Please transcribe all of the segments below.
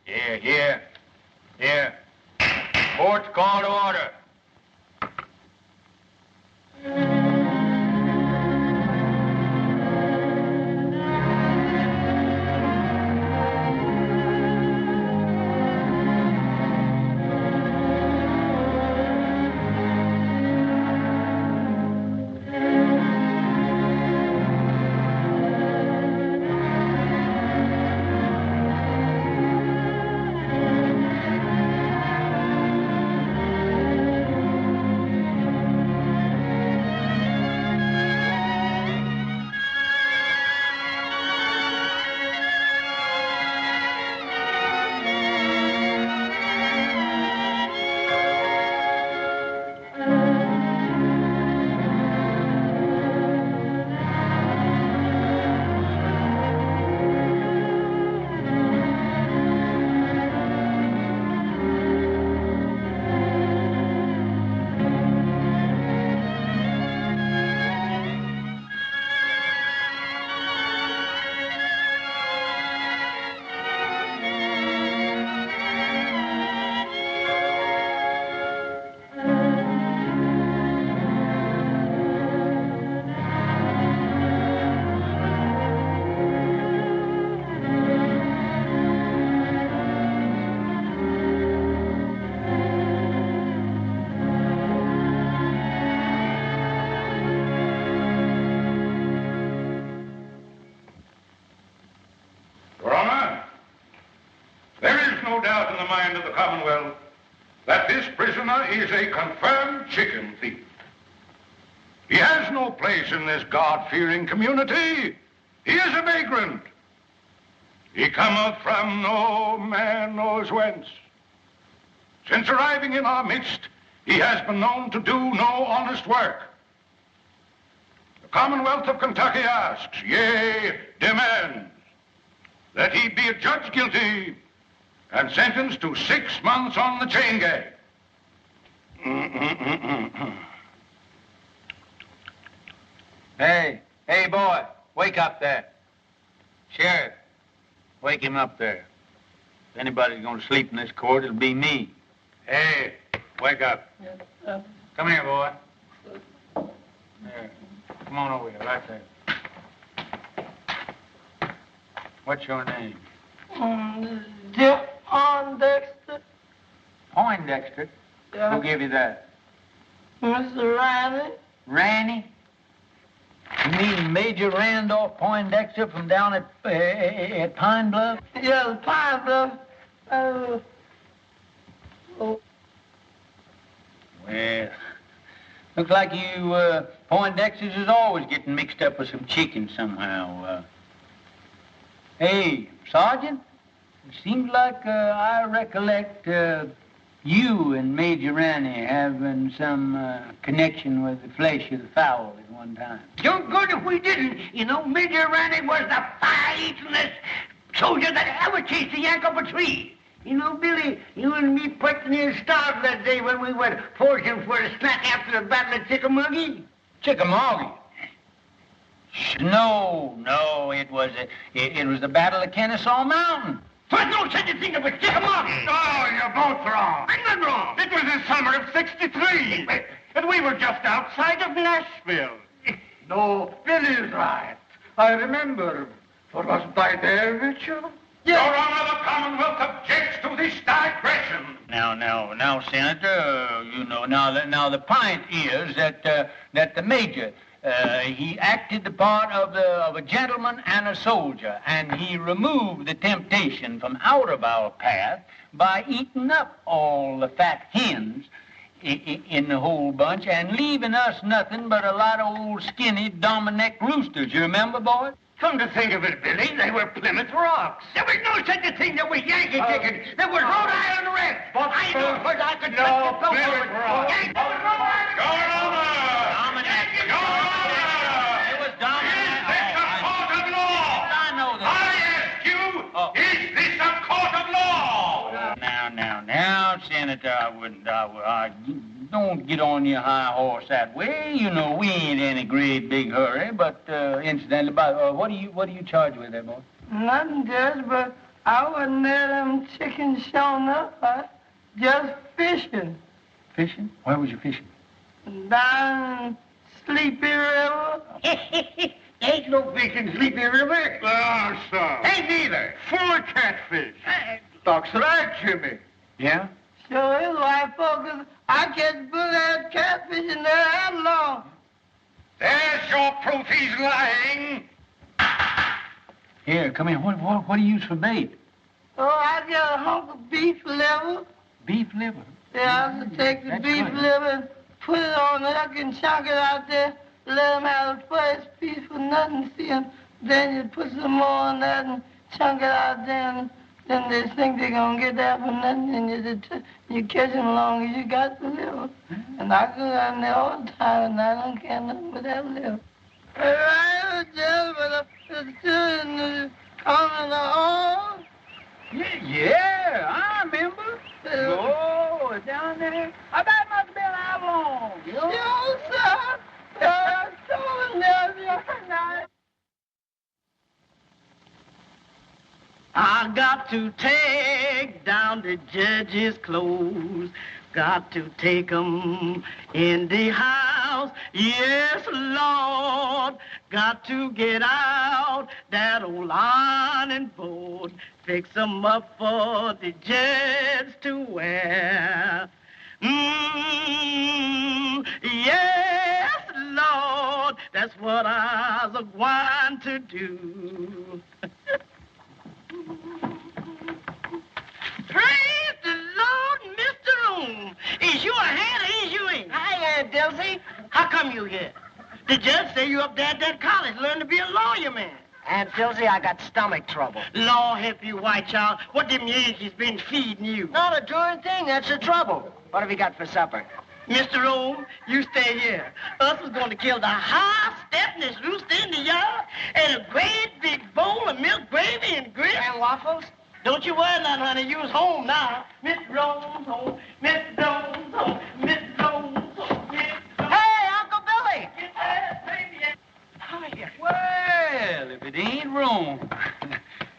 Here. Court's call to order. Of the Commonwealth that this prisoner is a confirmed chicken thief. He has no place in this God-fearing community. He is a vagrant. He cometh from no man knows whence. Since arriving in our midst, he has been known to do no honest work. The Commonwealth of Kentucky asks, yea, demands, that he be adjudged guilty and sentenced to 6 months on the chain gang. Hey, boy, wake up there. Sheriff, wake him up there. If anybody's going to sleep in this court, it'll be me. Hey, wake up. Come here, boy. There. Come on over here, right there. What's your name? Poindexter. Poindexter? Yeah. Who gave you that? Mr. Randy. Randy? You mean Major Randolph Poindexter from down at Pine Bluff? Yeah, the Pine Bluff. Oh. Well, looks like you Poindexters is always getting mixed up with some chicken somehow. Hey, Sergeant, it seems like I recollect you and Major Randy having some connection with the flesh of the fowl at one time. Don't good if we didn't. You know, Major Randy was the fire-eatingest soldier that ever chased a yank up a tree. You know, Billy, you and me pricked near starved that day when we went foraging for a snack after the Battle of Chickamauga. Chickamauga? No, it was the Battle of Kennesaw Mountain. There's no such a thing as a Chickamauga. Oh, you're both wrong. I'm not wrong. It was the summer of '63, and we were just outside of Nashville. No, Billy's right. I remember. For wasn't I there, Mitchell? Your Honor, the Commonwealth objects to this digression. Now, Senator, you know, now the point is that the Major, he acted the part of a gentleman and a soldier, and he removed the temptation from out of our path by eating up all the fat hens in the whole bunch and leaving us nothing but a lot of old skinny Dominic roosters. You remember, boy? Come to think of it, Billy, they were Plymouth Rocks. There was no such a thing that was Yankee chicken. There was Rhode Island Red. I knew because I could touch the Plymouth Rock. Yankee was Rhode Island Your Honor! Dominic. Your Honor! It was Dominic. Is this a court of law? I know that. I ask you, is this a court of law? Now, Senator, I don't get on your high horse that way. You know, we ain't in a great big hurry, but incidentally, what are you charged with there, boy? Nothing, Judge, but I wasn't there, them chickens showing up. I just fishing. Fishing? Where was you fishing? Down Sleepy River. Ain't no fish in Sleepy River. Ah, son. Ain't neither. Full of catfish. Doc's right, Jimmy. Yeah? Sure is, white folks. I catch bullet catfish in there that long. There's your proof he's lying. Here, come here. What do you use for bait? Oh, I got a hunk of beef liver. Beef liver? Yeah, I have to take the That's beef good. liver and put it on the hook and chunk it out there. Let them have the first piece for nothing, see 'em. Then you put some more on that and chunk it out there. And then they think they're going to get that for nothing. And you catch them long as you got the liver. And I go down there all the time, and I don't care nothing but that liver. Right, just with the coming on. Yeah, I remember. Oh, down there. I bet it must have been how long? Yo, sir. I told them the other night. I got to take down the judge's clothes. Got to take 'em in the house. Yes, Lord. Got to get out that old ironing board. Fix 'em up for the judge to wear. Yes, Lord. That's what I was going to do. Praise the Lord, Mr. Room. Is you a hand or is you ain't? Hi, Aunt Dilsey. How come you here? The judge say you up there at that college learn to be a lawyer, man. Aunt Dilsey, I got stomach trouble. Lord help you, white child. What them Yankees been feeding you? Not a darn thing. That's the trouble. What have you got for supper? Mr. Rome, you stay here. Us was going to kill the high-stepness rooster in the yard and a great big bowl of milk gravy and grits. And waffles? Don't you worry none, honey. You's home now. Miss Rome's home. Miss Rome's home. Miss Rome's home. Miss Rome's Hey, Uncle Billy! Get that baby. Hiya. Well, if it ain't wrong.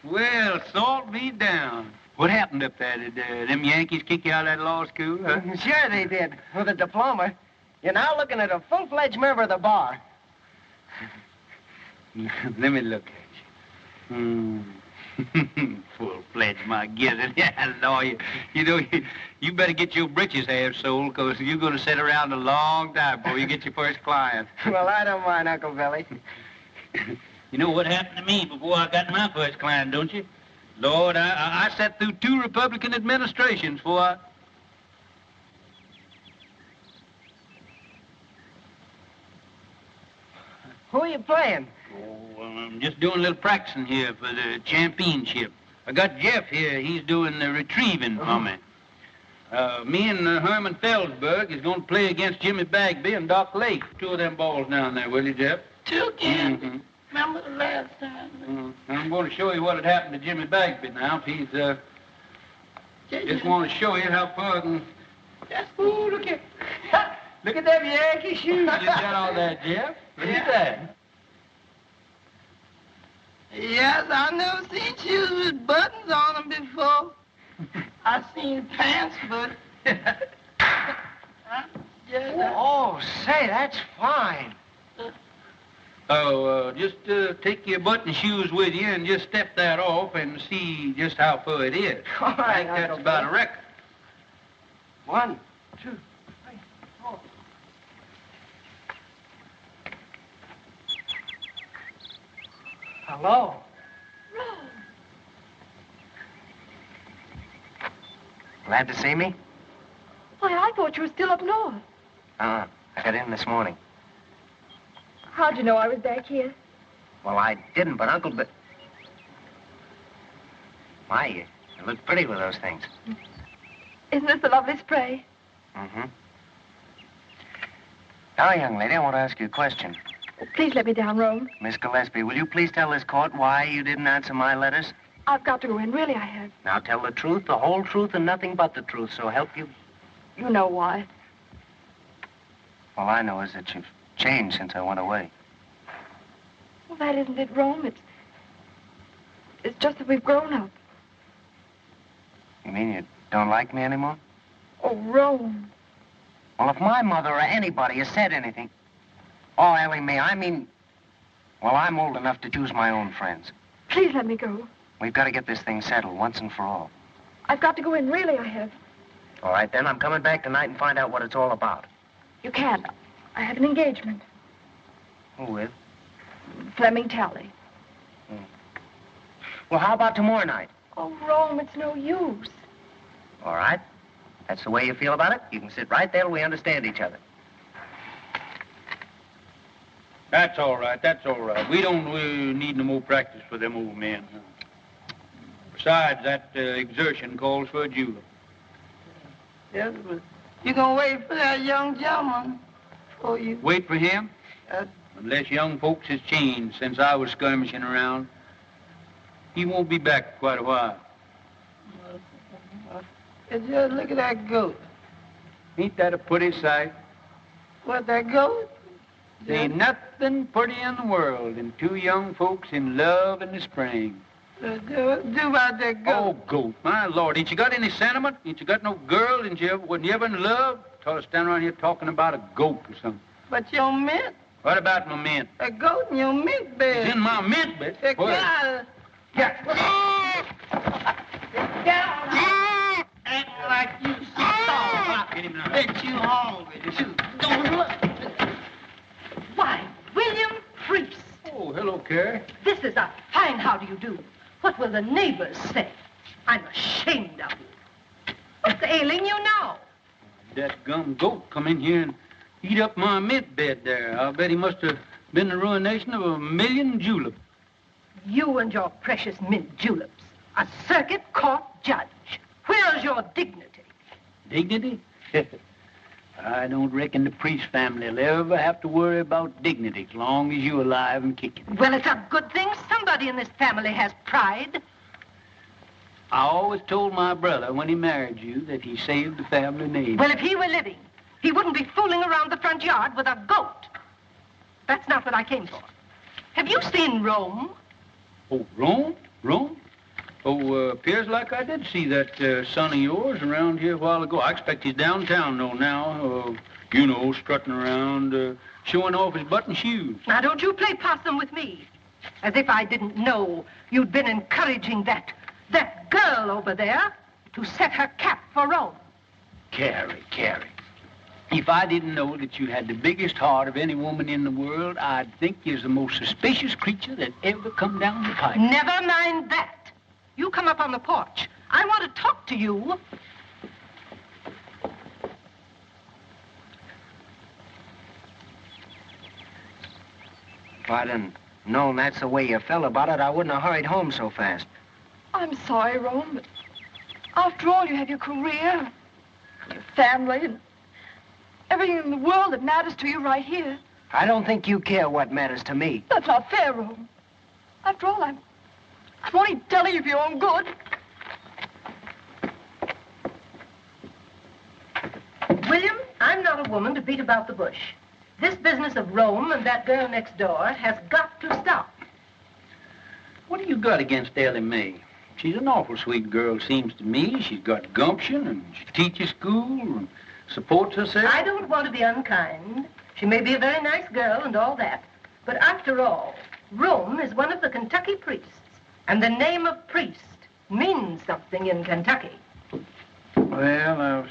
Well, salt me down. What happened up there? Did them Yankees kick you out of that law school, huh? Sure they did, with a diploma. You're now looking at a full-fledged member of the bar. Let me look at you. Full-fledged, my gizzard. Yeah, lawyer. You know, you better get your britches half sold, because you're going to sit around a long time before you get your first client. Well, I don't mind, Uncle Billy. You know what happened to me before I got my first client, don't you? Lord, I sat through 2 Republican administrations before I... Who are you playing? Oh, I'm just doing a little practicing here for the championship. I got Jeff here. He's doing the retrieving for me. Me and Herman Felsberg is going to play against Jimmy Bagby and Doc Lake. 2 of them balls down there, will you, Jeff? 2 again. Mm-hmm. Remember the last time? I'm going to show you what had happened to Jimmy Bagby now. If he's, just want to show you how far I can... Ooh, look at... Look at them Yankee shoes you got all that, Jeff. Look at that. Yes, I never seen shoes with buttons on them before. I seen pants, but... Oh, say, that's fine. Oh, just take your button shoes with you and just step that off and see just how far it is. All I right, think that's Uncle about Billy. a record. 1, 2, 3, 4. Hello. Glad to see me? Why, I thought you were still up north. I got in this morning. How'd you know I was back here? Well, I didn't, but Uncle Bill... My, you look pretty with those things. Isn't this a lovely spray? Mm-hmm. Now, young lady, I want to ask you a question. Please let me down, Rome. Miss Gillespie, will you please tell this court why you didn't answer my letters? I've got to go in. Really, I have. Now, tell the truth, the whole truth, and nothing but the truth, so help you. You know why. All I know is that you've changed since I went away. Well, that isn't it, Rome. It's just that we've grown up. You mean you don't like me anymore? Oh, Rome. Well, if my mother or anybody has said anything... Oh, Ellie Mae, I mean... Well, I'm old enough to choose my own friends. Please let me go. We've got to get this thing settled once and for all. I've got to go in, really, I have. All right, then. I'm coming back tonight and find out what it's all about. You can't. I have an engagement. Who with? Fleming Talley. Well, how about tomorrow night? Oh, Rome, it's no use. All right. That's the way you feel about it. You can sit right there till we understand each other. That's all right. That's all right. We don't need no more practice for them old men. Besides, that exertion calls for a julep. Yes, but you gonna wait for that young gentleman for you. Wait for him? Unless young folks has changed since I was skirmishing around. He won't be back for quite a while. Just look at that goat. Ain't that a pretty sight? What, that goat? There ain't nothing pretty in the world than two young folks in love in the spring. Do about that goat. Oh, goat, my Lord. Ain't you got any sentiment? Ain't you got no girl? Wasn't you ever in love? Tell us stand around here talking about a goat or something. But your mint. What about my mint? A goat in your mint bed. It's in my mint bed. Get out of... Act like you starved. Bet you hungry, too. Don't look. Why, William Priest. Oh, hello, Carrie. This is a fine how do you do. What will the neighbors say? I'm ashamed of you. What's ailing you now? That gum goat come in here and eat up my mint bed there. I'll bet he must have been the ruination of 1,000,000 juleps. You and your precious mint juleps. A circuit court judge. Where's your dignity? Dignity? I don't reckon the Priest family will ever have to worry about dignity as long as you're alive and kicking. Well, it's a good thing somebody in this family has pride. I always told my brother when he married you that he saved the family name. Well, if he were living, he wouldn't be fooling around the front yard with a goat. That's not what I came for. Have you seen Rome? Oh, Rome? Rome? Oh, appears like I did see that son of yours around here a while ago. I expect he's downtown, though, now. Strutting around, showing off his button shoes. Now, don't you play possum with me. As if I didn't know you'd been encouraging that girl over there to set her cap for Rome. Carrie. If I didn't know that you had the biggest heart of any woman in the world, I'd think you're the most suspicious creature that ever come down the pipe. Never mind that. You come up on the porch. I want to talk to you. If I'd have known that's the way you felt about it, I wouldn't have hurried home so fast. I'm sorry, Rome, but after all, you have your career, your family, and everything in the world that matters to you right here. I don't think you care what matters to me. That's not fair, Rome. After all, I'm only telling you for your own good. William, I'm not a woman to beat about the bush. This business of Rome and that girl next door has got to stop. What do you got against Ellie Mae? She's an awful sweet girl, seems to me. She's got gumption, and she teaches school, and supports herself. I don't want to be unkind. She may be a very nice girl and all that. But after all, Rome is one of the Kentucky priests. And the name of priest means something in Kentucky. Well,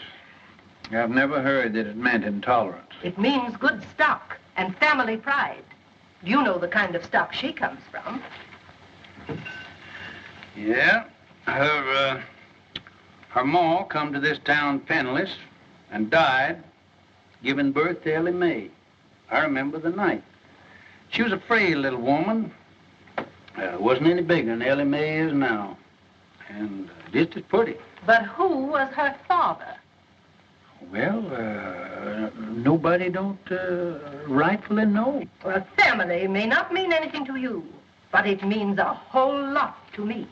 I've never heard that it meant intolerance. It means good stock and family pride. You know the kind of stock she comes from. Yeah, her ma come to this town penniless and died, giving birth to Ellie Mae. I remember the night. She was a frail little woman. Wasn't any bigger than Ellie Mae is now. And just as pretty. But who was her father? Well, nobody don't rightfully know. Well, family may not mean anything to you, but it means a whole lot to me.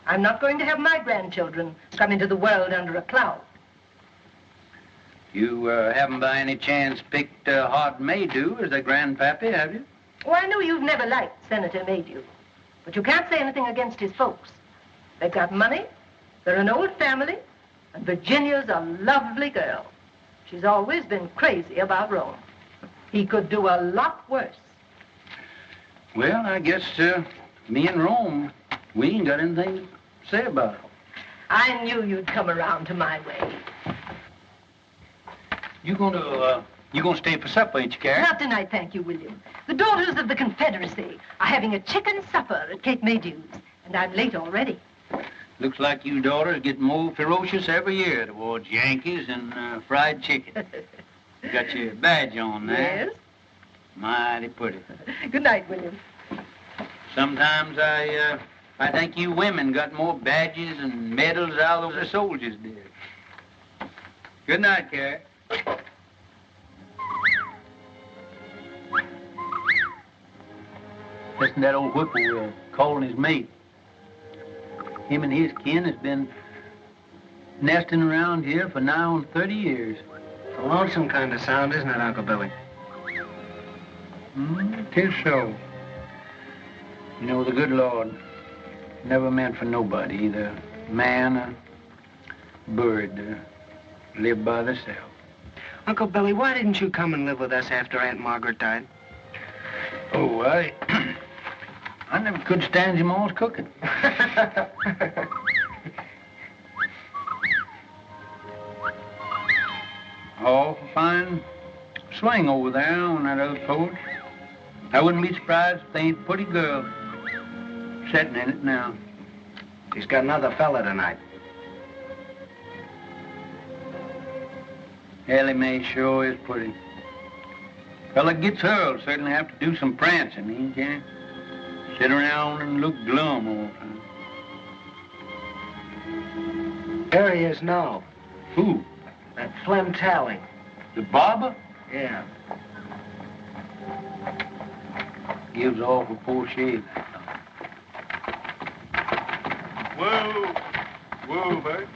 I'm not going to have my grandchildren come into the world under a cloud. You haven't by any chance picked Hod Maydew as their grandpappy, have you? Oh, I know you've never liked Senator Maydew, but you can't say anything against his folks. They've got money, They're an old family, and Virginia's a lovely girl. She's always been crazy about Rome. He could do a lot worse. Well, I guess me and Rome, we ain't got anything to say about it. I knew you'd come around to my way. You gonna stay for supper, ain't you, Carrie? Not tonight, thank you, William. The daughters of the Confederacy are having a chicken supper at Cape Maydew's, and I'm late already. Looks like you daughters get more ferocious every year towards Yankees and fried chicken. You got your badge on there. Yes. Mighty pretty. Good night, William. Sometimes I think you women got more badges and medals out of the soldiers did. Good night, Carrie. Listen to that old whippoorwill calling his mate. Him and his kin has been nesting around here for nigh on 30 years. It's a lonesome kind of sound, isn't it, Uncle Billy? Tis so. You know, the good Lord never meant for nobody, either man or bird, to live by themselves. Uncle Billy, why didn't you come and live with us after Aunt Margaret died? Oh, I never could stand your mom's cooking. Oh, fine swing over there on that other porch. I wouldn't be surprised if they ain't a pretty girl sitting in it now. She's got another fella tonight. Ellie Mae sure is pretty. Fella gets her will certainly have to do some prancing. He can't sit around and look glum all the time. There he is now. Who? That Flem Tally. The barber? Yeah. Gives off a poor shave. Whoa. Whoa, babe.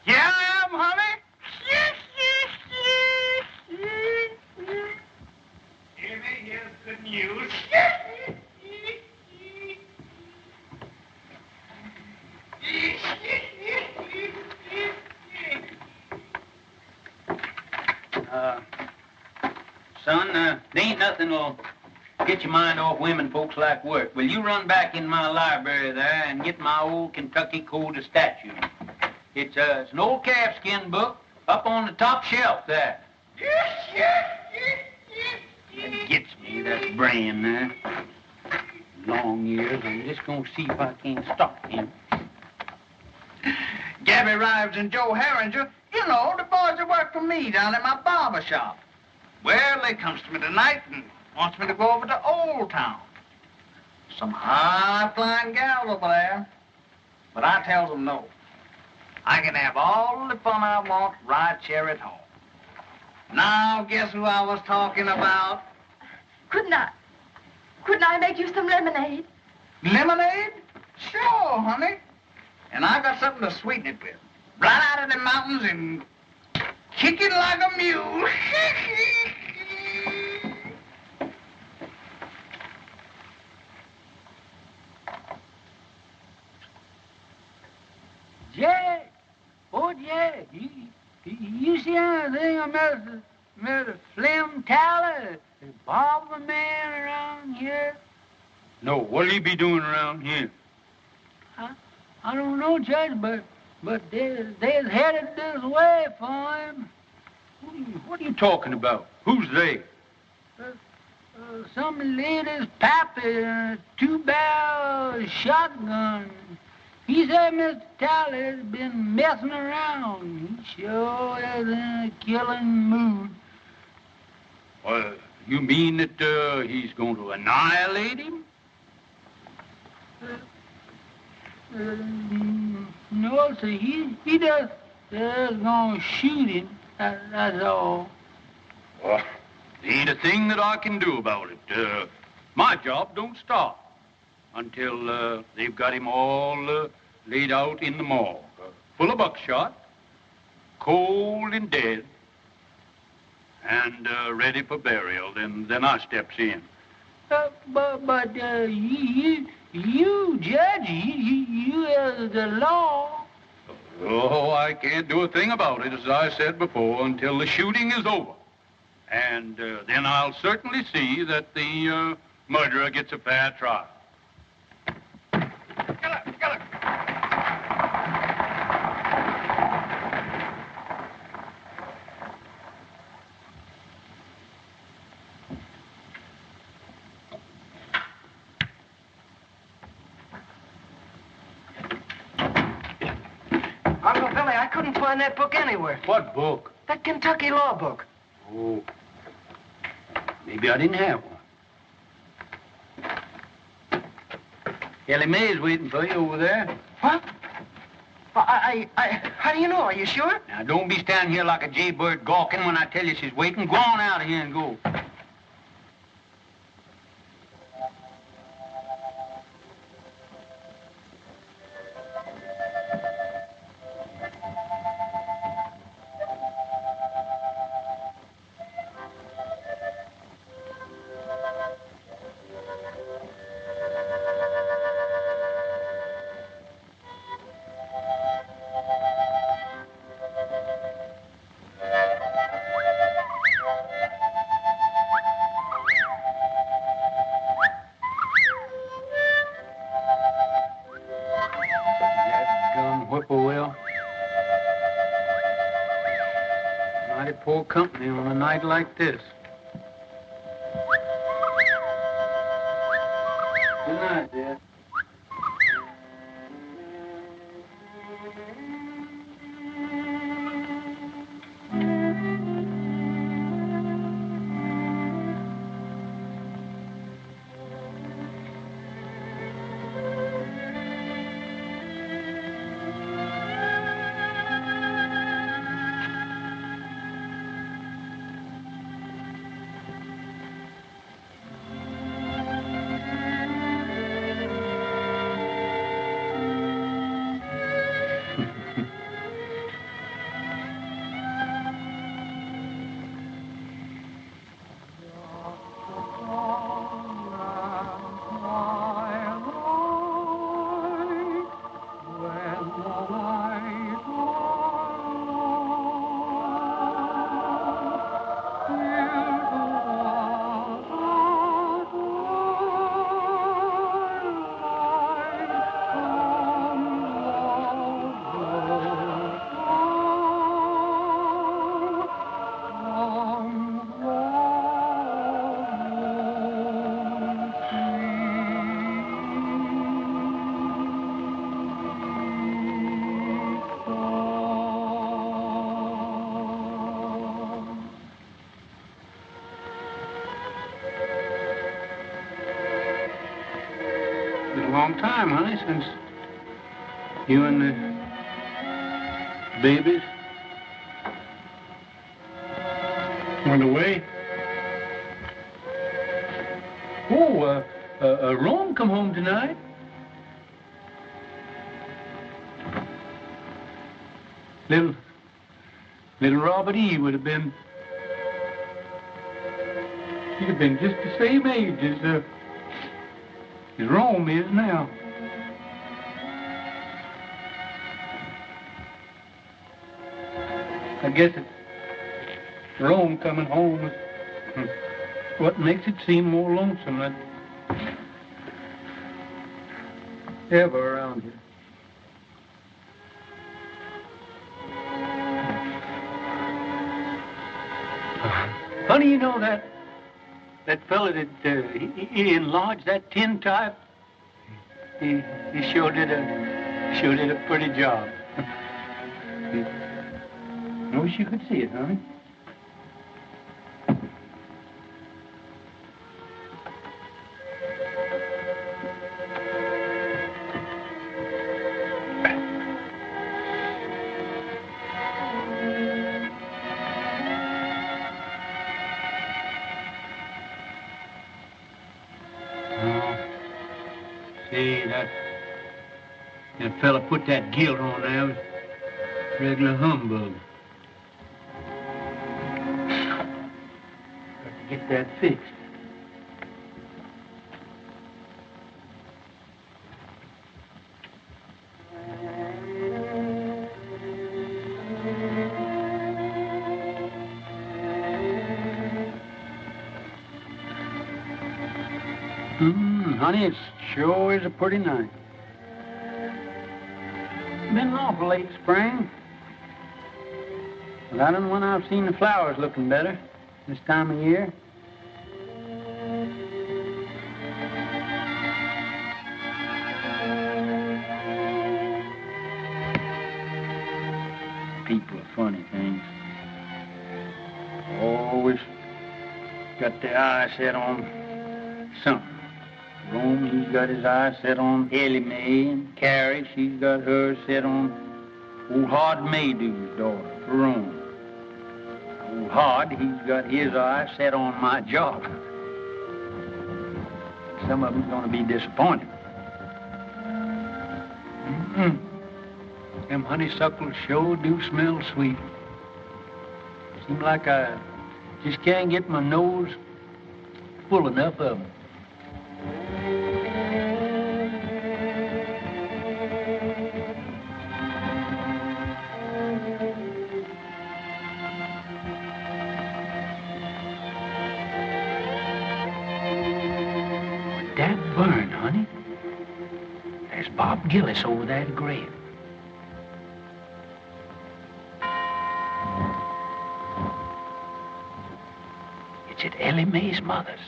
Yeah, I am, honey. Here's the news. Son, there ain't nothing will get your mind off women folks like work. Will you run back in my library there and get my old Kentucky Code of Statutes? It's an old calfskin book up on the top shelf there. That gets me, that brand there. Long years, I'm just gonna see if I can't stop him. Gabby Rives and Joe Herringer, you know, the boys that work for me down at my barber shop. Well, they comes to me tonight and wants me to go over to Old Town. Some high-flying gals over there. But I tells them no. I can have all the fun I want right here at home. Now, guess who I was talking about? Couldn't I make you some lemonade? Lemonade? Sure, honey. And I got something to sweeten it with. Right out of the mountains and kicking like a mule. Jack! Oh, Jack, you see anything of Mr. Flem Tally, the barber man around here? No, what'll he be doing around here? I don't know, Judge, but they're headed this way for him. What are you talking about? Who's they? Some lady's pappy, two-barrel shotgun. He said Mr. Tally's been messing around. He sure is in a killing mood. You mean that he's going to annihilate him? No, sir. He just going to shoot him. That's all. Well, there ain't a thing that I can do about it. My job don't stop until they've got him all laid out in the morgue, full of buckshot, cold and dead. and ready for burial. Then I steps in. But you, Judge, you the law. Oh, I can't do a thing about it, as I said before, until the shooting is over. And then I'll certainly see that the murderer gets a fair trial. Uncle Billy, I couldn't find that book anywhere. What book? That Kentucky law book. Oh, maybe I didn't have one. Ellie Mae's waiting for you over there. What? How do you know? Are you sure? Now, don't be standing here like a jaybird gawking when I tell you she's waiting. Go on out of here and go. Whippoorwill. Mighty poor company on a night like this. Good night, Dad. Long time, honey, since you and the babies went away. Oh, Rome come home tonight. Little Robert E. would have been, he'd have been just the same age as Rome is now. I guess it's Rome coming home is what makes it seem more lonesome than ever around here. Honey, you know that fella that he enlarged that tin type, he sure did a pretty job. I wish you could see it, honey. That fella put that gilt on there was regular humbug. get that fixed. Honey, it sure is a pretty night. Been an awful late spring. But I don't know when I've seen the flowers looking better this time of year. People are funny things. Always got their eye set on something. Rome, he's got his eye set on Ellie Mae, and Carrie, she's got hers set on old Hod Maydew's daughter, Rome. Old Hod, he's got his eye set on my job. Some of them's gonna be disappointed. Them honeysuckles sure do smell sweet. Seems like I just can't get my nose full enough of them. That burn, honey. There's Bob Gillis over that grave. It's at Ellie Mae's mother's.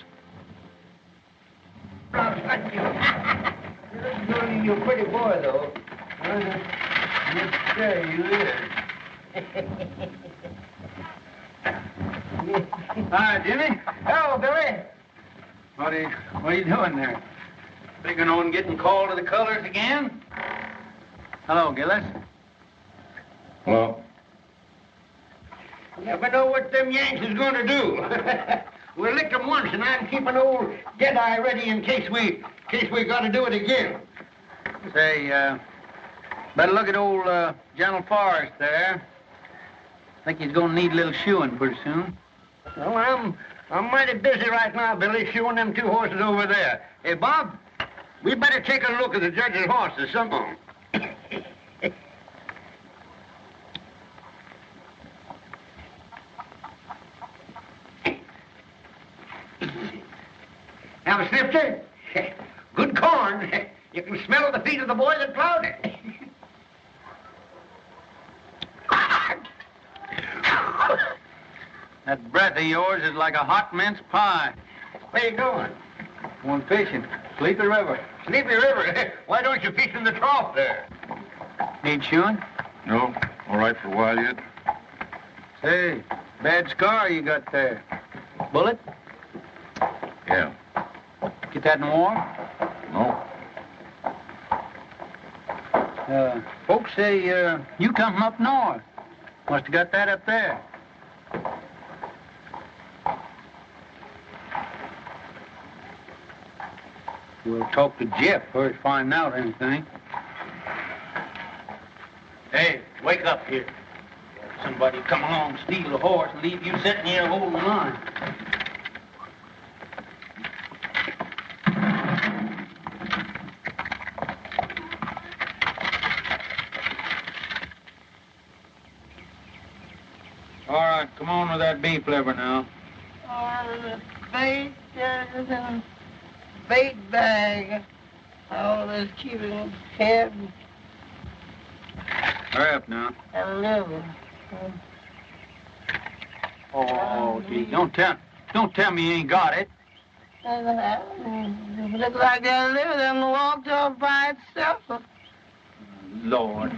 You're a pretty boy, though. Yes, sir, you is. Hi, Jimmy. Hello, Billy. What are you doing there? Figuring on getting called to the colors again? Hello, Gillis. Well, You never know what them Yanks is going to do. We licked them once, and I'm keeping old Deadeye ready in case we got to do it again. Say, better look at old General Forrest there. I think he's going to need a little shoeing pretty soon. Well, I'm mighty busy right now, Billy, shoeing them two horses over there. Hey, Bob, we better take a look at the judge's horses, some of them. Have a snifter? Good corn. You can smell the feet of the boy that plowed it. That breath of yours is like a hot mince pie. Where you going? Going fishing. Sleepy River. Sleepy River? Why don't you fish in the trough there? Need shoeing? no, all right for a while yet. Say, bad scar you got there. Bullet? Yeah. Get that in war? No. Folks say you come from up north. Must have got that up there. We'll talk to Jeff first, find out anything. Hey, wake up here. Somebody come along, steal a horse, and leave you sitting here holding the line. All right, come on with that beef liver now. The bait, is in bait bag. All this keeping head Hurry up now. and liver. Oh, gee, don't tell me you ain't got it. It looks like that liver them walked off by itself. Lord.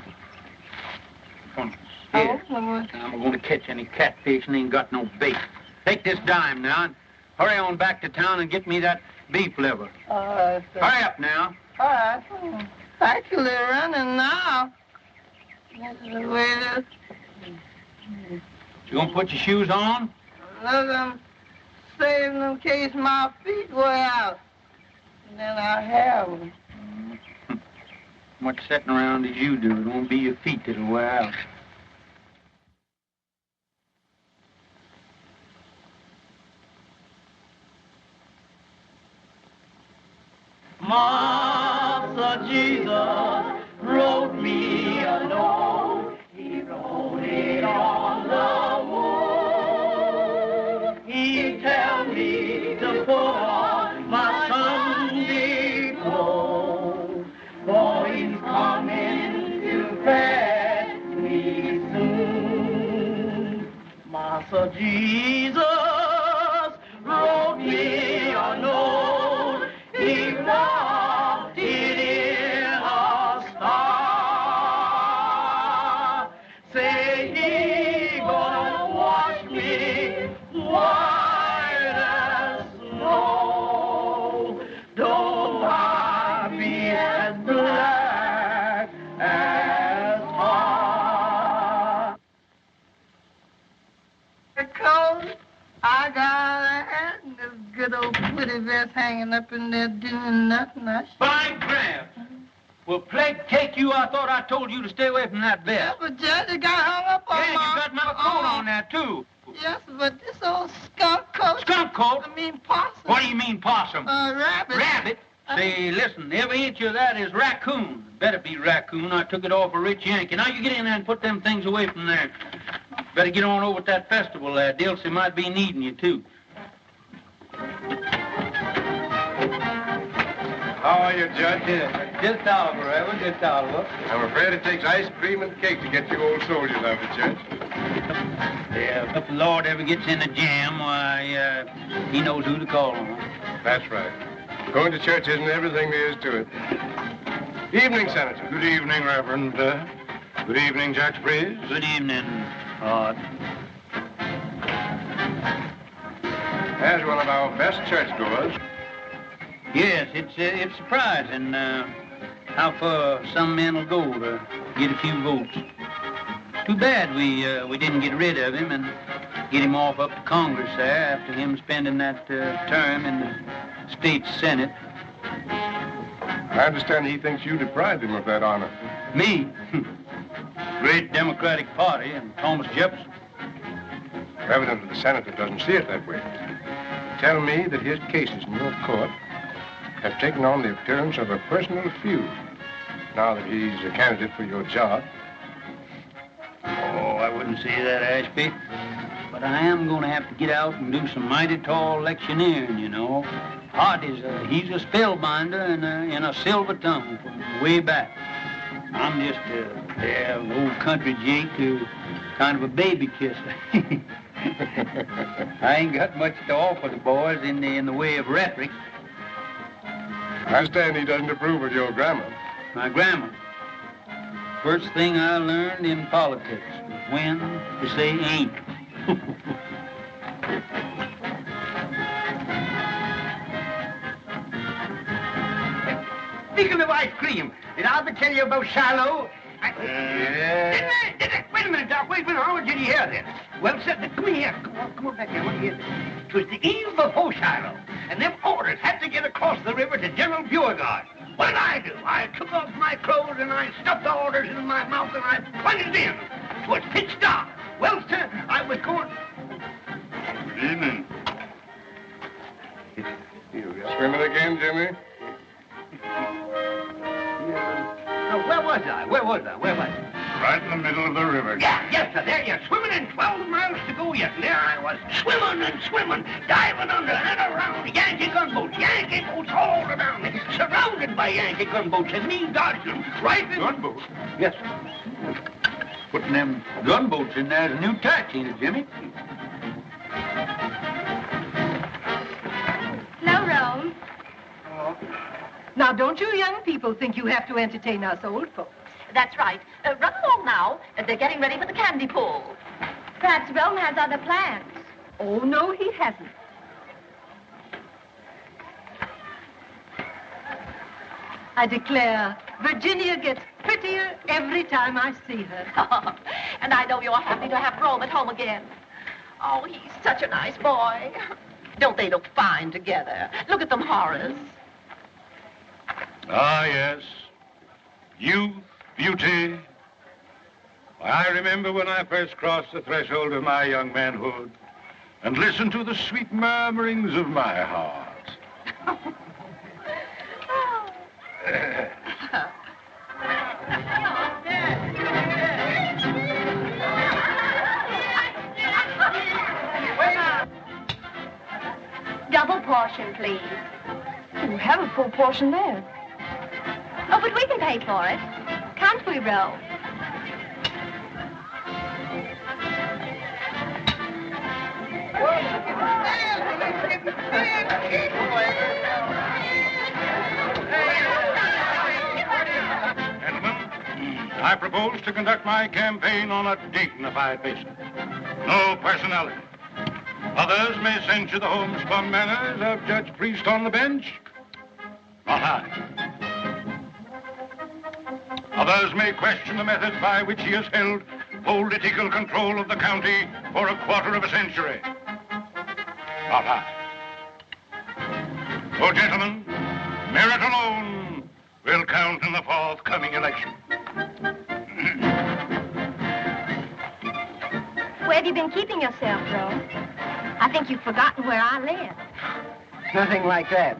Here, Oh, I'm going to catch any catfish and ain't got no bait. Take this dime now and hurry on back to town and get me that beef liver. all right, sir. Hurry up now. All right. Actually running now. This is the way it is. You going to put your shoes on? Look, I'm saving in case my feet wear out. And then I have them. Much sitting around as you do. It won't be your feet that'll wear out. Master Jesus wrote me a note. He wrote it on the wall. He tell me to put on my Sunday clothes, for he's coming to fetch me soon. Master Jesus wrote me a note. He wrote it in a star. Say he gonna wash me white as snow. Though I be as black as tar. Because I got a hat and this good old pretty vest hanging up in there doing nothing. Fine crab. Well, plague take you, I thought I told you to stay away from that Yeah, vest. but Judge, it got hung up on Yeah, you got my coat on there, too. Yes, but this old skunk coat. Skunk coat? I mean possum. What do you mean, possum? Rabbit. Rabbit? Say, listen, every inch of that is raccoon. Better be raccoon. I took it off a rich Yankee. Now you get in there and put them things away from there. Better get on over at that festival there. Dilsey might be needing you, too. How are you, Judge? Just Oliver, Reverend, just Oliver. I'm afraid it takes ice cream and cake to get you old soldiers out of it, Judge. Yeah, if the Lord ever gets in a jam, why, he knows who to call on. That's right. Going to church isn't everything there is to it. Evening, Senator. Good evening, Reverend. Good evening, JudgePriest. Good evening, Lord. As one of our best churchgoers. Yes, it's surprising how far some men will go to get a few votes. Too bad we didn't get rid of him and get him off up to Congress there after him spending that term in the state Senate. I understand he thinks you deprived him of that honor. Me? Great Democratic Party and Thomas Jefferson. Evidently, the senator doesn't see it that way. Tell me that his cases in your court have taken on the appearance of a personal feud now that he's a candidate for your job. Oh, I wouldn't say that, Ashby. But I am going to have to get out and do some mighty tall electioneering, you know. Hart he's a spellbinder in a silver tongue from way back. I'm just an old country Jake who kind of a baby kisser. I ain't got much to offer the boys in the way of rhetoric. I understand he doesn't approve of your grammar. My grammar. First thing I learned in politics was when to say ain't. Speaking of ice cream, did I tell you about Shiloh? Didn't I? Wait a minute, Doc. Wait a minute. How did you hear this? Well, come here. Come on back here. I want to hear this. It was the eve before Shiloh, and them orders had to get across the river to General Beauregard. What did I do? I took off my clothes and I stuffed the orders in my mouth and I plunged in. It was pitch dark. Well, sir, I was going... Good evening. Swimming again, Jimmy? Where was I? Right in the middle of the river. Yeah, yes, sir. There you're swimming in 12 miles to go yet. And there I was, swimming and swimming, diving under and around. Yankee gunboats all around me, surrounded by Yankee gunboats, and me dodging right in... Gunboats? Yes, sir. Putting them gunboats in there is a new tax, ain't it, Jimmy? Now, Rome. Now, don't you young people think you have to entertain us old folks? That's right. Run along now. They're getting ready for the candy pull. Perhaps Rome has other plans. Oh, no, he hasn't. I declare, Virginia gets prettier every time I see her. And I know you're happy to have Rome at home again. Oh, he's such a nice boy. Don't they look fine together? Look at them, Horace. Ah, yes. Youth, beauty. I remember when I first crossed the threshold of my young manhood and listened to the sweet murmurings of my heart. Oh, double portion, please. You have a full portion there. Oh, but we can pay for it. Can't we, Ro? I propose to conduct my campaign on a dignified basis. No personality. Others may censure the homespun manners of JudgePriest on the bench. Not I. Others may question the methods by which he has held political control of the county for a quarter of a century. Not I. Oh, gentlemen, merit alone will count in the forthcoming election. Where have you been keeping yourself, Ro? I think you've forgotten where I live. Nothing like that.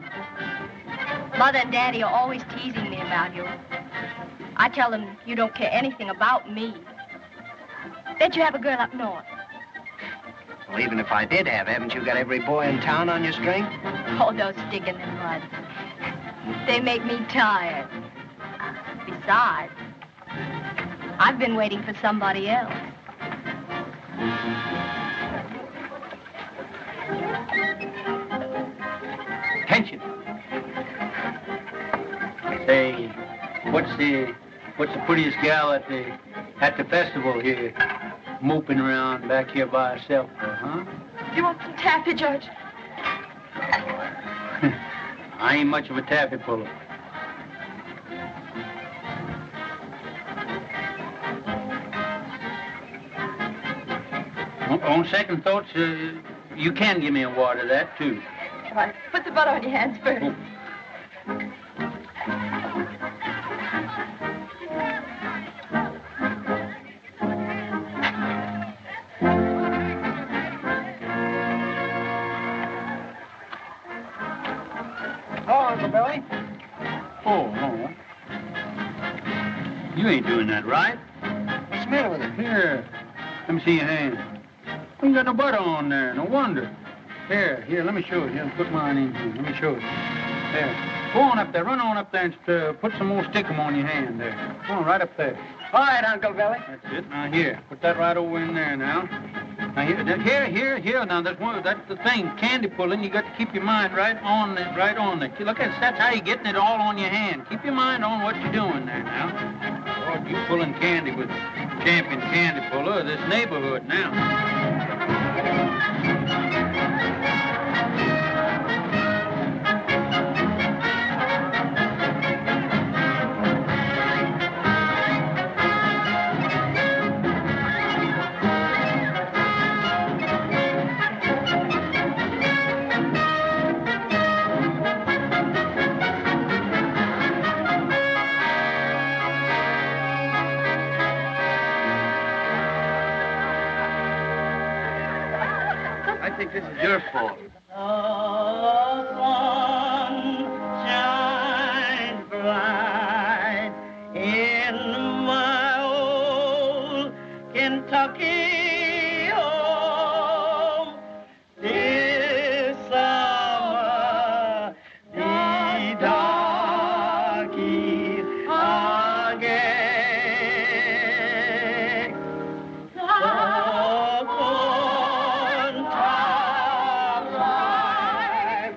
Mother and Daddy are always teasing me about you. I tell them you don't care anything about me. Bet you have a girl up north. Well, even if I did have, haven't you got every boy in town on your string? Oh, those stick in the mud. They make me tired. Besides, I've been waiting for somebody else. Attention. Say, what's the prettiest gal at the festival here, moping around back here by herself, huh? You want some taffy, Judge? I ain't much of a taffy puller. On second thoughts, you can give me a wad of that, too. All right, put the butter on your hands first. Oh. Uncle Billy. Oh, no. You ain't doing that right. What's the matter with it? Here, let me see your hand. You ain't got no butter on there, no wonder. Here, let me show you. Here, put mine in here. Let me show you. There. Go on up there, run on up there and put some more stickum on your hand there. Go on, right up there. All right, Uncle Billy. That's it. Now, here, put that right over in there now. Now, here. Now, that's the thing, candy pulling. You got to keep your mind right on it. Look, that's how you're getting it all on your hand. Keep your mind on what you're doing there now. Lord, you pulling candy with champion candy puller of this neighborhood now. I think this is your fault. Oh, sun shines bright in my old Kentucky home. This summer, the darkies are gay. The corn tops rise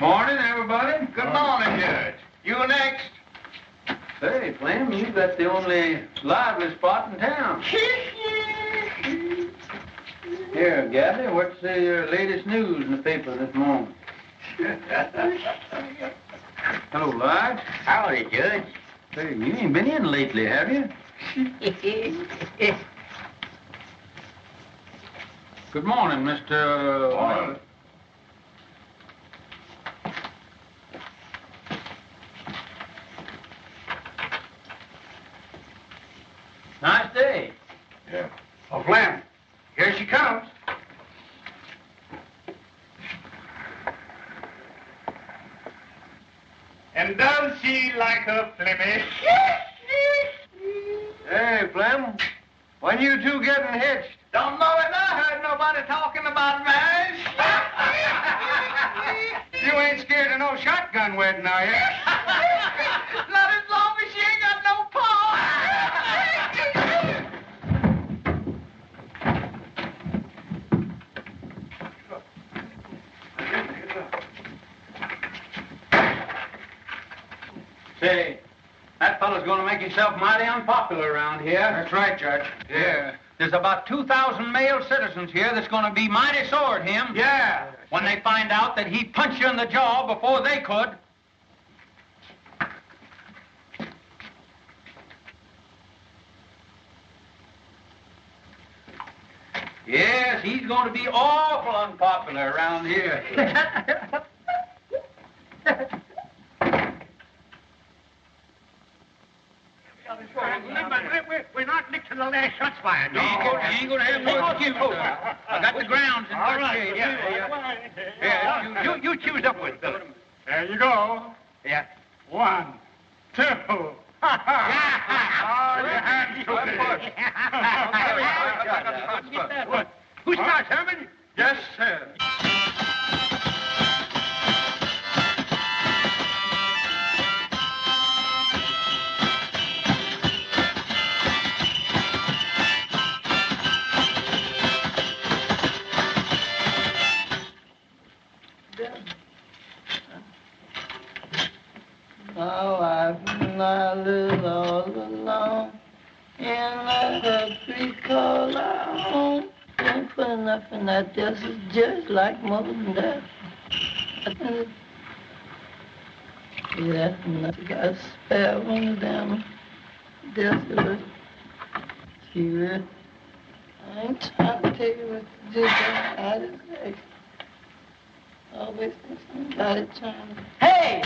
Morning, everybody. Good morning, Judge. You next. Say, Flem, you got the only lively spot in town. Here, Gabby, what's the latest news in the paper this morning? Hello, Lige. Howdy, Judge. Say, you ain't been in lately, have you? Good morning, Mr. Morning. Nice day. Yeah. Oh, Flem, here she comes. And does she like her Flemish? Hey, Flem, when you two getting hitched? Don't know it. I heard nobody talking about marriage. You ain't scared of no shotgun wedding, are you? Not as long as she ain't got no paw. Say, that fellow's going to make himself mighty unpopular around here. That's right, Judge. Yeah. There's about 2,000 male citizens here that's going to be mighty sore at him. Yeah. When they find out that he punched you in the jaw before they could. Yes, he's going to be awful unpopular around here. We're not licked to the last shots fired. You ain't going to have no excuse. I got the grounds in good shape. Yeah. You choose up with Billy. There you go. Yeah. 1, 2. Oh, your hands shook. Who starts, Herman? Yes, sir. My wife and I live all alone in a country called our home. Don't put enough in that. This is just like more than that. Yeah, enough. You got to spare one of them. This is she really. I ain't trying to take it with you. I just say. Always think somebody trying to. Hey!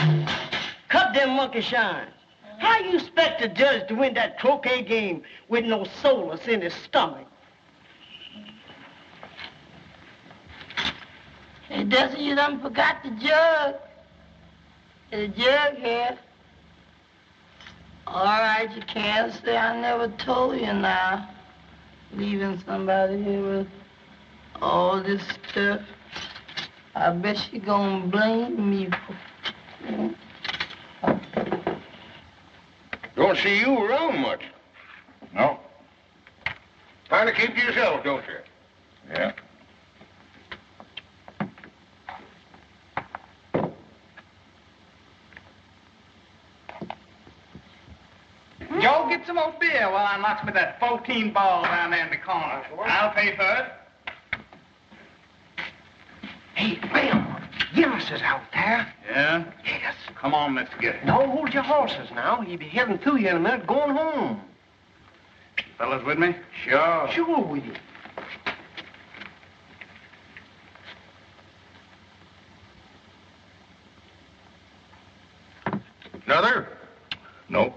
Cut them monkey shines. How you expect a judge to win that croquet game with no solace in his stomach? Hey, Dusty, you done forgot the jug. The jug here. All right, you can't say I never told you now. Leaving somebody here with all this stuff. I bet she gonna blame me for... Don't see you around much. No. Kind of keep to yourself, don't you? Yeah. Joe, get some more beer while I knocks with that 14 ball down there in the corner. I'll pay for it. Hey, Bill, Gillis is out there. Yeah? Yes. Come on, let's get it. Don't hold your horses now. He'll be heading to you in a minute, going home. Fellas with me? Sure. Sure with you. Another? Nope.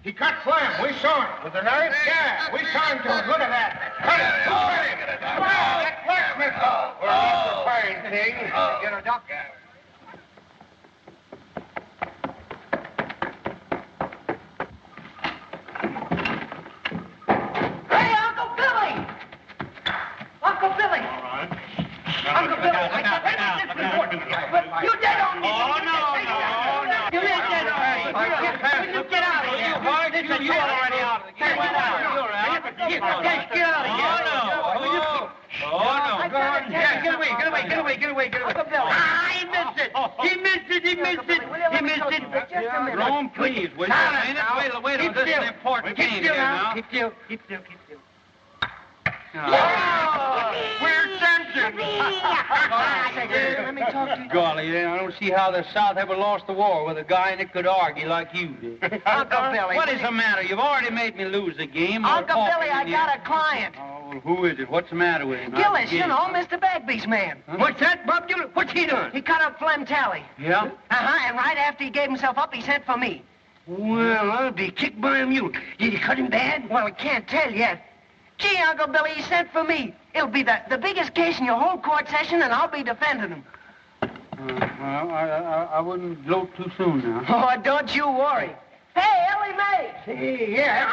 He cut Flem. We saw him. With the knife? Yeah, we saw him to it. Look at that. Cut it. Come on, that blacksmith. We're off the fine thing. Get a doctor. get out of here. You already out of the game. Get out. You're out. Get out of here. Oh, no. Go on. Get away. Uncle Billy. He missed it. Rome, please, will you? Wait on this is an important game here now. Keep still. We're sanctioned. Let me talk to you. Golly, I don't see how the South ever lost the war with a guy that could argue like you did. Uncle Billy. What is the matter? You've already made me lose the game. Uncle Billy, I got a client. Oh, well, who is it? What's the matter with him? Gillis, you know, Mr. Bagby's man. Huh? What's that, Bob Gillis? What's he doing? He cut up Flem Tally. Yeah? Uh-huh, and right after he gave himself up, he sent for me. Well, I'll be kicked by a mule. Did he cut him bad? Well, I can't tell yet. Gee, Uncle Billy, he sent for me. It'll be the biggest case in your whole court session, and I'll be defending him. Well, I wouldn't gloat too soon now. Oh, don't you worry. Hey, Ellie Mae! Hey, yeah,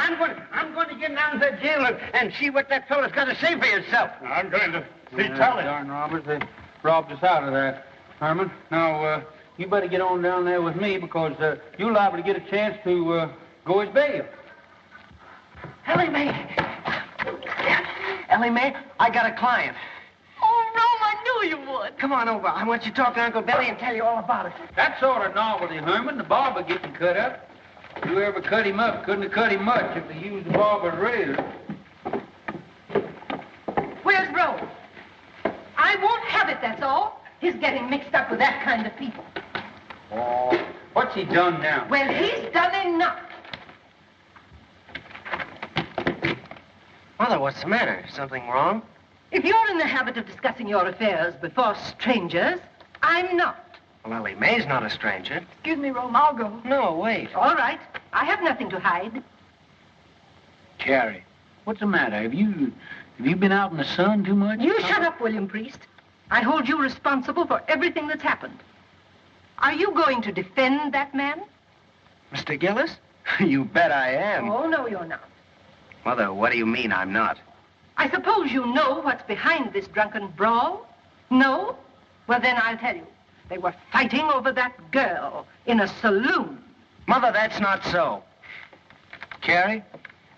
I'm going to get down to the jail and see what that fellow's got to say for himself. I'm going to see Tally. Darn robbers, they robbed us out of that, Herman. Now, you better get on down there with me because you're liable to get a chance to go as bail. Ellie Mae! Ellie Mae, I got a client. Oh, Rome, I knew you would. Come on over. I want you to talk to Uncle Billy and tell you all about it. That sort of novelty, Herman, the barber getting cut up. Whoever cut him up couldn't have cut him much if they used the barber's razor. Where's Rome? I won't have it, that's all. He's getting mixed up with that kind of people. Oh, what's he done now? Well, he's done enough. Mother, what's the matter? Something wrong? If you're in the habit of discussing your affairs before strangers, I'm not. Well, Ellie Mae's not a stranger. Excuse me, Rome, I'll go. No, wait. All right. I have nothing to hide. Carrie, what's the matter? Have you been out in the sun too much? You shut up, William Priest. I hold you responsible for everything that's happened. Are you going to defend that man? Mr. Gillis? You bet I am. Oh, no, you're not. Mother, what do you mean I'm not? I suppose you know what's behind this drunken brawl? No? Well, then I'll tell you. They were fighting over that girl in a saloon. Mother, that's not so. Carrie,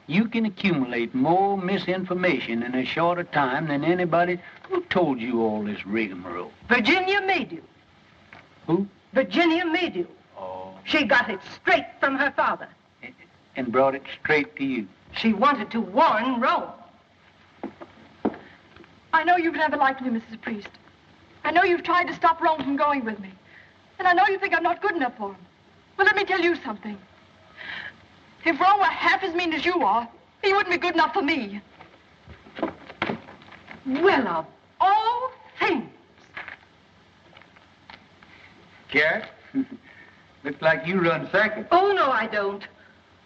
you can accumulate more misinformation in a shorter time than anybody who told you all this rigmarole. Virginia made you. Who? Virginia made you. Oh. She got it straight from her father. And brought it straight to you. She wanted to warn Rome. I know you've never liked me, Mrs. Priest. I know you've tried to stop Rome from going with me. And I know you think I'm not good enough for him. Well, let me tell you something. If Rome were half as mean as you are, he wouldn't be good enough for me. Well, of all things. Carrie, looks like you run second. Oh, no, I don't.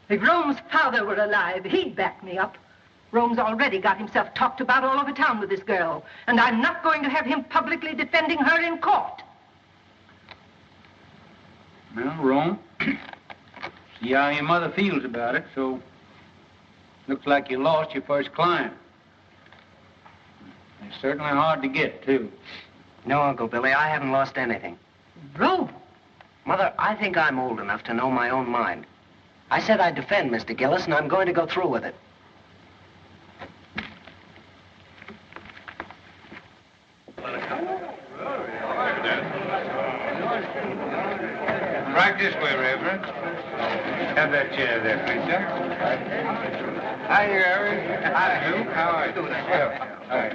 If Rome's father were alive, he'd back me up. Rome's already got himself talked about all over town with this girl, and I'm not going to have him publicly defending her in court. Well, Rome, see how your mother feels about it, so looks like you lost your first client. It's certainly hard to get, too. No, Uncle Billy, I haven't lost anything. Rome! Mother, I think I'm old enough to know my own mind. I said I'd defend Mr. Gillis, and I'm going to go through with it. Right this way, Reverend. Have that chair there, please, sir. Hi, Irvin. Hi, Duke. How are you? Well, all right.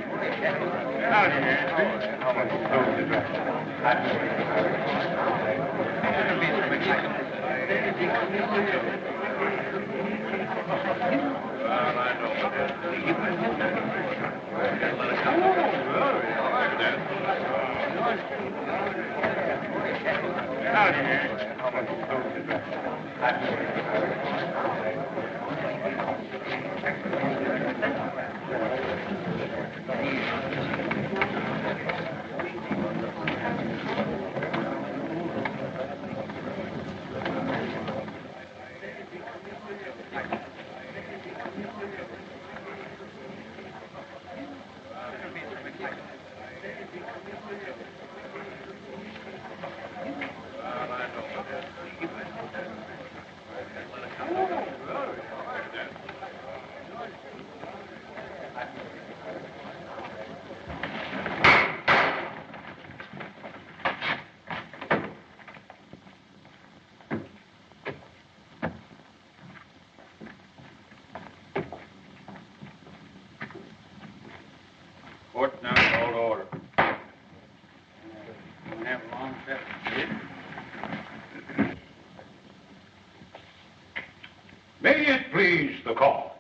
the court.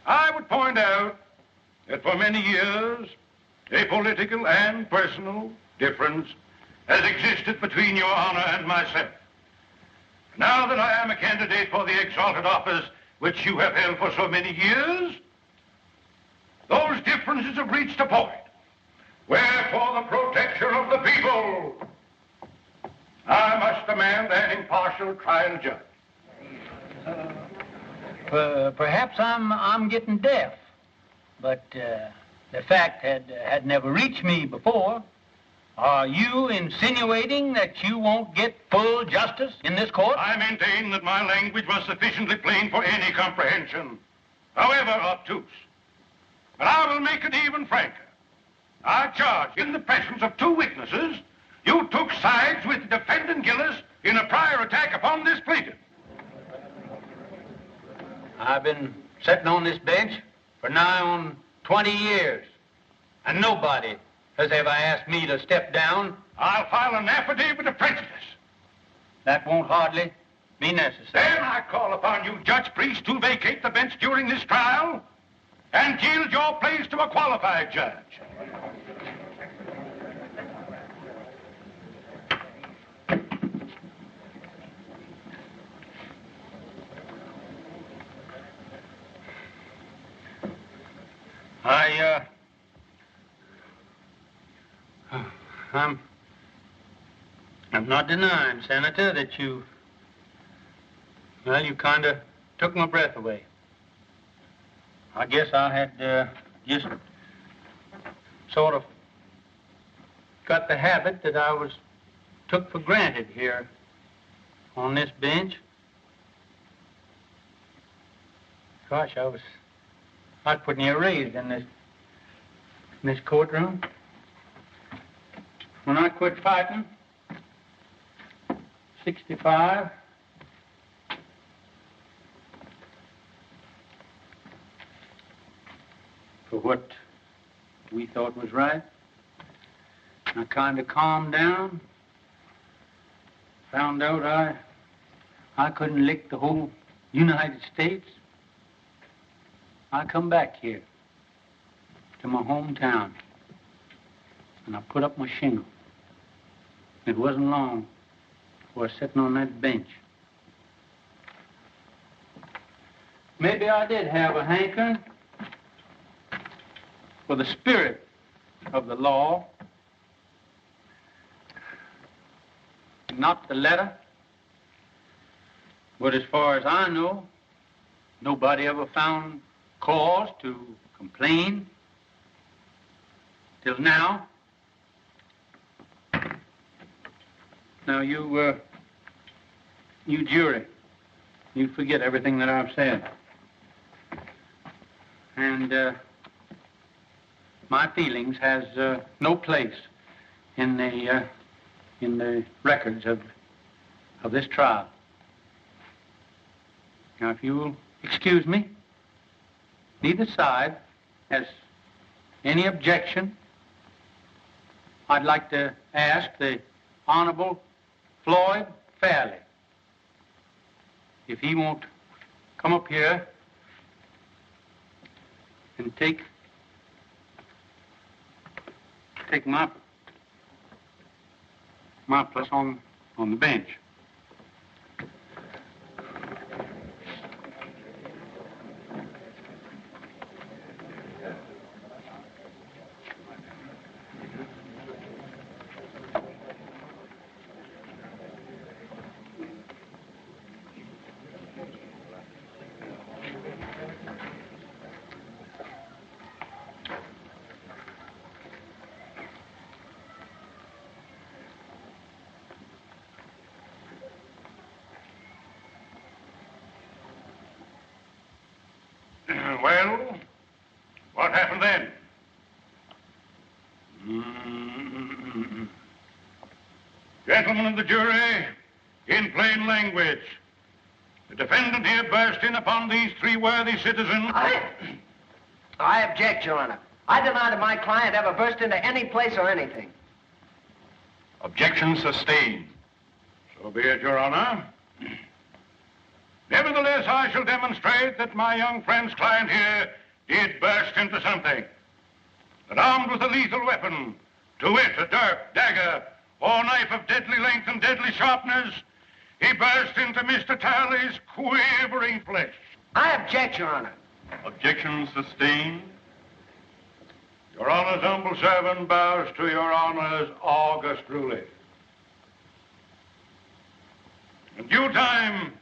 I would point out that for many years, a political and personal difference has existed between Your Honor and myself. Now that I am a candidate for the exalted office which you have held for so many years, those differences have reached a point where, for the protection of the people, I must demand an impartial trial judge. Perhaps I'm getting deaf, but the fact had never reached me before. Are you insinuating that you won't get full justice in this court? I maintain that my language was sufficiently plain for any comprehension, however obtuse. But I will make it even franker. I charge, in the presence of two witnesses, you took sides with defendant Gillis in a prior attack upon this plaintiff. I've been sitting on this bench for nigh on 20 years, and nobody has ever asked me to step down. I'll file an affidavit of prejudice. That won't hardly be necessary. Then I call upon you, JudgePriest, to vacate the bench during this trial and yield your place to a qualified judge. I'm not denying, Senator, that you kind of took my breath away. I guess I had just sort of got the habit that I was took for granted here on this bench. Gosh, I was pretty near raised in this courtroom. When I quit fighting, 65, for what we thought was right, I kind of calmed down, found out I couldn't lick the whole United States. I come back here to my hometown, and I put up my shingle. It wasn't long before I was sitting on that bench. Maybe I did have a hankering for the spirit of the law, not the letter. But as far as I know, nobody ever found cause to complain till now. Now, you jury, you forget everything that I've said. And my feelings has no place in the records of this trial. Now, if you will excuse me, neither side has any objection. I'd like to ask the Honorable Floyd Fairley if he won't come up here and take my place on the bench. Well, what happened then? Gentlemen of the jury, in plain language, the defendant here burst in upon these three worthy citizens. I object, Your Honor. I deny that my client ever burst into any place or anything. Objection sustained. So be it, Your Honor. Nevertheless, Nevertheless, I shall demonstrate that my young friend's client here did burst into something. That armed with a lethal weapon, to wit, a dirk, dagger, or knife of deadly length and deadly sharpness, he burst into Mr. Talley's quivering flesh. I object, Your Honor. Objection sustained. Your Honor's humble servant bows to Your Honor's august ruling. In due time,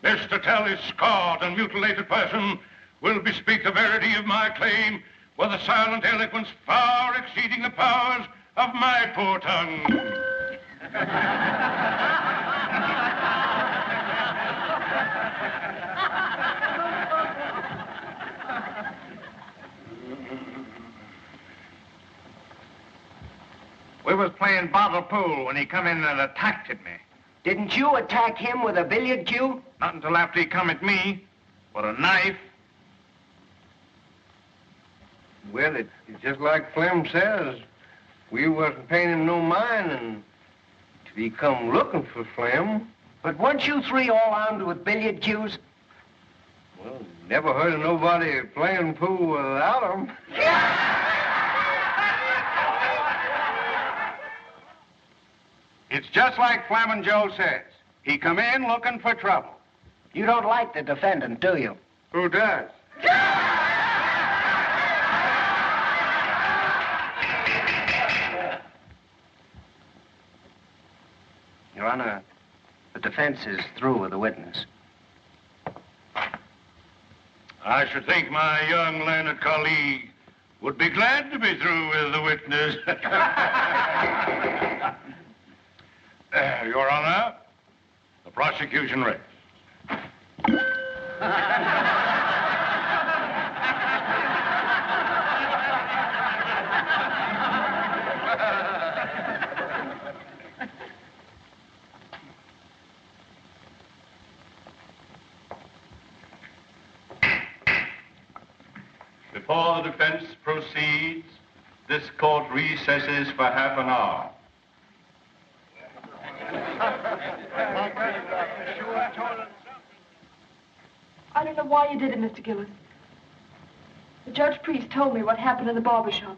Mr. Talley's scarred and mutilated person will bespeak the verity of my claim with a silent eloquence far exceeding the powers of my poor tongue. We was playing bottle pool when he come in and attacked at me. Didn't you attack him with a billiard cue? Not until after he come at me with a knife. Well, it's just like Flem says. We wasn't paying him no mind, and he come looking for Flem. But weren't you three all armed with billiard cues? Well, never heard of nobody playing pool without them. It's just like Flamin' Joe says. He come in looking for trouble. You don't like the defendant, do you? Who does? Your Honor, the defense is through with the witness. I should think my young learned colleague would be glad to be through with the witness. Your Honor, the prosecution rests. Before the defense proceeds, this court recesses for half an hour. I don't know why you did it, Mr. Gillis. The JudgePriest told me what happened in the barber shop.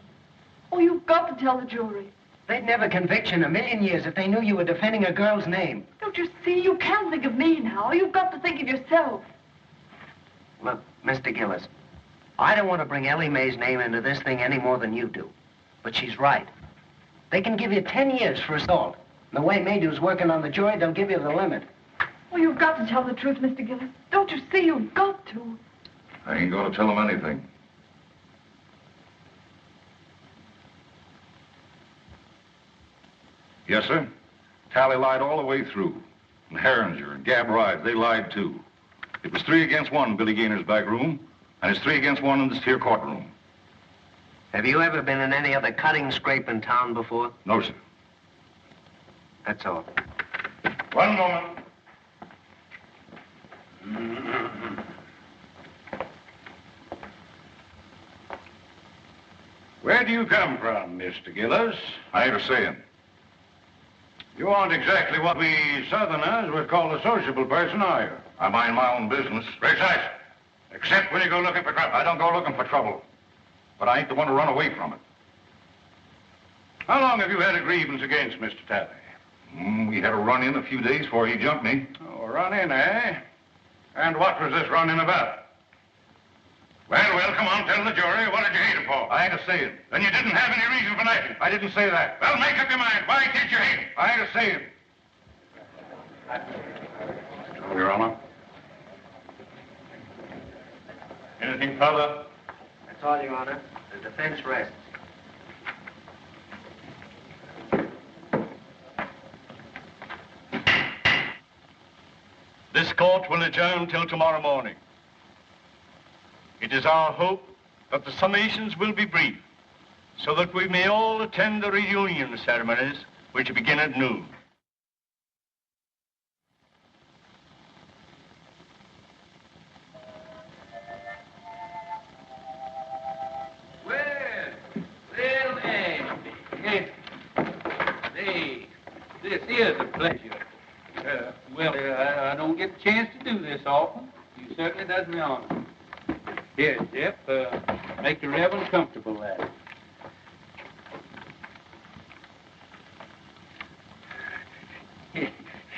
Oh, you've got to tell the jury. They'd never convict you in a million years if they knew you were defending a girl's name. Don't you see? You can't think of me now. You've got to think of yourself. Look, Mr. Gillis, I don't want to bring Ellie Mae's name into this thing any more than you do. But she's right. They can give you 10 years for assault. And the way Maydu's working on the jury, they'll give you the limit. Oh, you've got to tell the truth, Mr. Gillis. Don't you see? You've got to. I ain't going to tell him anything. Yes, sir. Tally lied all the way through. And Herringer and Gab Rides, they lied too. It was 3 against 1 in Billy Gaynor's back room, and it's 3 against 1 in this here courtroom. Have you ever been in any other cutting scrape in town before? No, sir. That's all. One moment. Where do you come from, Mr. Gillis? I ain't a saying. You aren't exactly what we Southerners would call a sociable person, are you? I mind my own business. Precisely. Except when you go looking for trouble. I don't go looking for trouble. But I ain't the one to run away from it. How long have you had a grievance against Mr. Talley? We had a run-in a few days before he jumped me. Oh, a run-in, eh? And what was this run-in about? Well, come on, tell the jury. What did you hate him for? I ain't a saying. Then you didn't have any reason for knifing. I didn't say that. Well, make up your mind. Why did you hate him? I ain't a saying. Your Honor. Anything further? That's all, Your Honor. The defense rests. This court will adjourn till tomorrow morning. It is our hope that the summations will be brief, so that we may all attend the reunion ceremonies, which begin at noon. Well, Andy, yes. Hey, this is a pleasure. I don't get the chance to do this often. You certainly does me honor. Here, Jeff, make the Reverend comfortable, lad.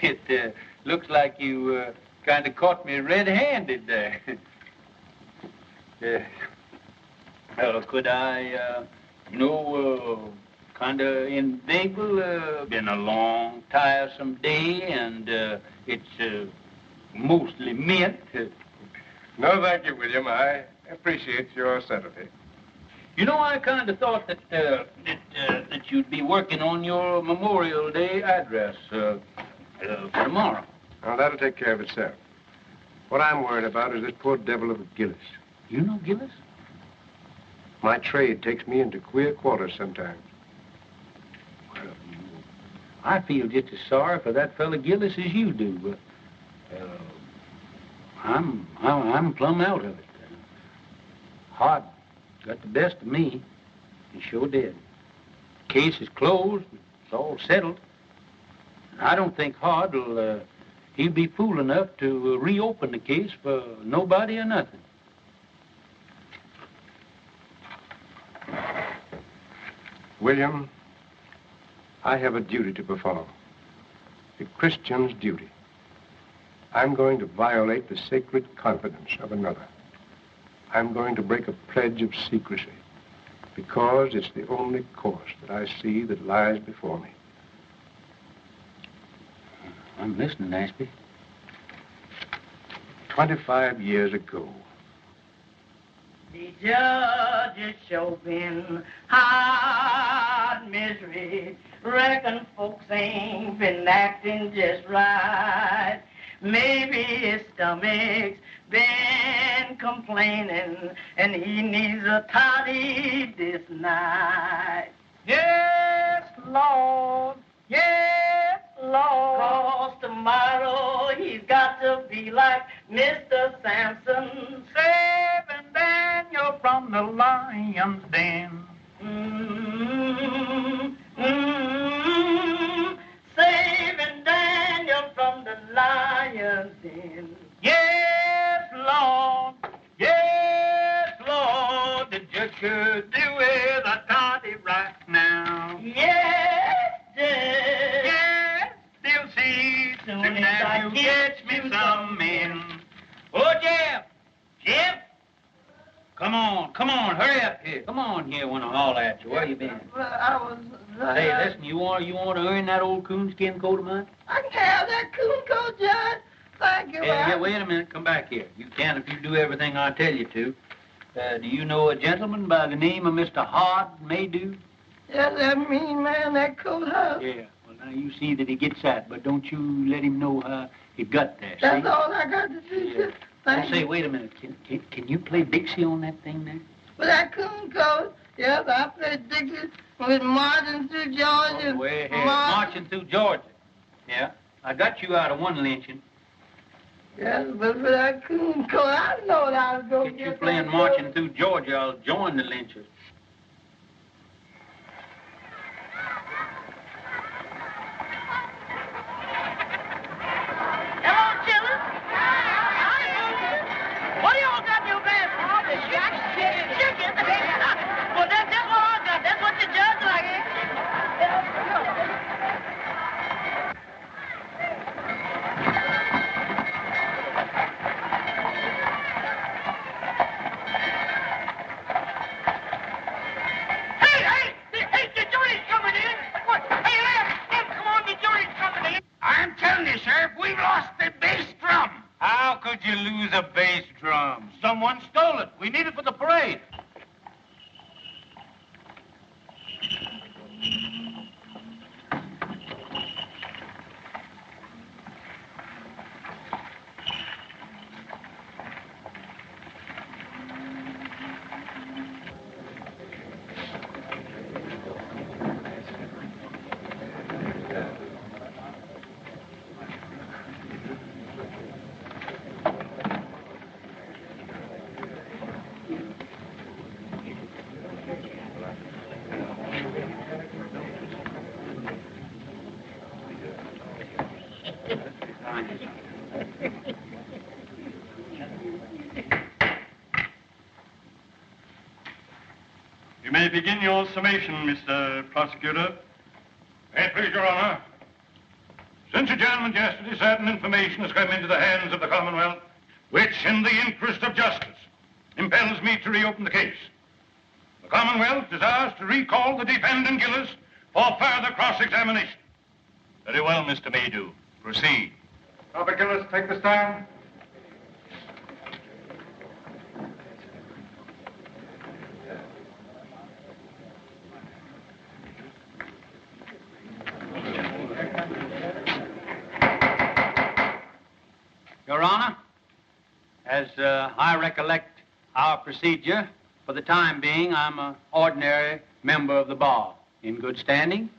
It looks like you kind of caught me red-handed there. Could I, kind of inveigle? Been a long, tiresome day, and it's mostly mint. No, thank you, William. I appreciate your subtlety. You know, I kind of thought that that you'd be working on your Memorial Day address for tomorrow. Well, that'll take care of itself. What I'm worried about is this poor devil of a Gillis. You know Gillis? My trade takes me into queer quarters sometimes. Well, I feel just as sorry for that fella Gillis as you do, but I'm plumb out of it. Hart got the best of me. He sure did. Case is closed. It's all settled. I don't think Hart will, he'll be fool enough to reopen the case for nobody or nothing. William, I have a duty to perform. A Christian's duty. I'm going to violate the sacred confidence of another. I'm going to break a pledge of secrecy because it's the only course that I see that lies before me. I'm listening, Ashby. 25 years ago. The judge is showing hard misery. Reckon folks ain't been acting just right. Maybe his stomach's been complaining and he needs a toddy this night. Yes, Lord. Yes, Lord. 'Cause tomorrow he's got to be like Mr. Samson, saving Daniel from the lion's den. Saving Daniel from the lion's den. Yes, Lord. Yes, Lord. The judge could do with a toddy right now. Yes, Judge. Yes, they'll see soon as you catch me some men. Oh, Jeff. Jeff. Come on, hurry up here. Come on here when I holler at you. Where you been? Well, I was... Hey, listen, you want to earn that old coonskin coat of mine? I can have that coon coat, Judge. Thank you. Yeah, wait a minute. Come back here. You can if you do everything I tell you to. Do you know a gentleman by the name of Mr. Hart Maydew? Yes, that mean man, that coat house. Yeah. Well, now you see that he gets that, but don't you let him know how he got there, That's see? all I got to do, Yeah. Thank Say, you. wait a minute. Can you play Dixie on that thing there? With that coon coat, yes, I played Dixie with Marching Through Georgia. Oh, way ahead. Marching Through Georgia. Yeah. I got you out of one lynching. Yes, but for that coon coat, I know that I was going to Get you playing Marching Through Georgia, I'll join the lynchers. Hello, children. What do y'all got in your basket? Oh, the chicken. Well, that's what I got. That's what the judge likes. Hey, the jury's coming in. What? Hey, Lem, come on, the jury's coming in. I'm telling you, Sheriff, we've lost the bass drum. How could you lose a bass drum? Someone stole it. We need it for the parade. You may begin your summation, Mr. Prosecutor. May it please your honor. Since adjournment yesterday, certain information has come into the hands of the Commonwealth, which, in the interest of justice, impels me to reopen the case. The Commonwealth desires to recall the defendant Gillis for further cross-examination. Very well, Mr. Maydew. Proceed. Robert Gillis, take the stand. Your Honor, as I recollect our procedure, for the time being, I'm an ordinary member of the bar. In good standing?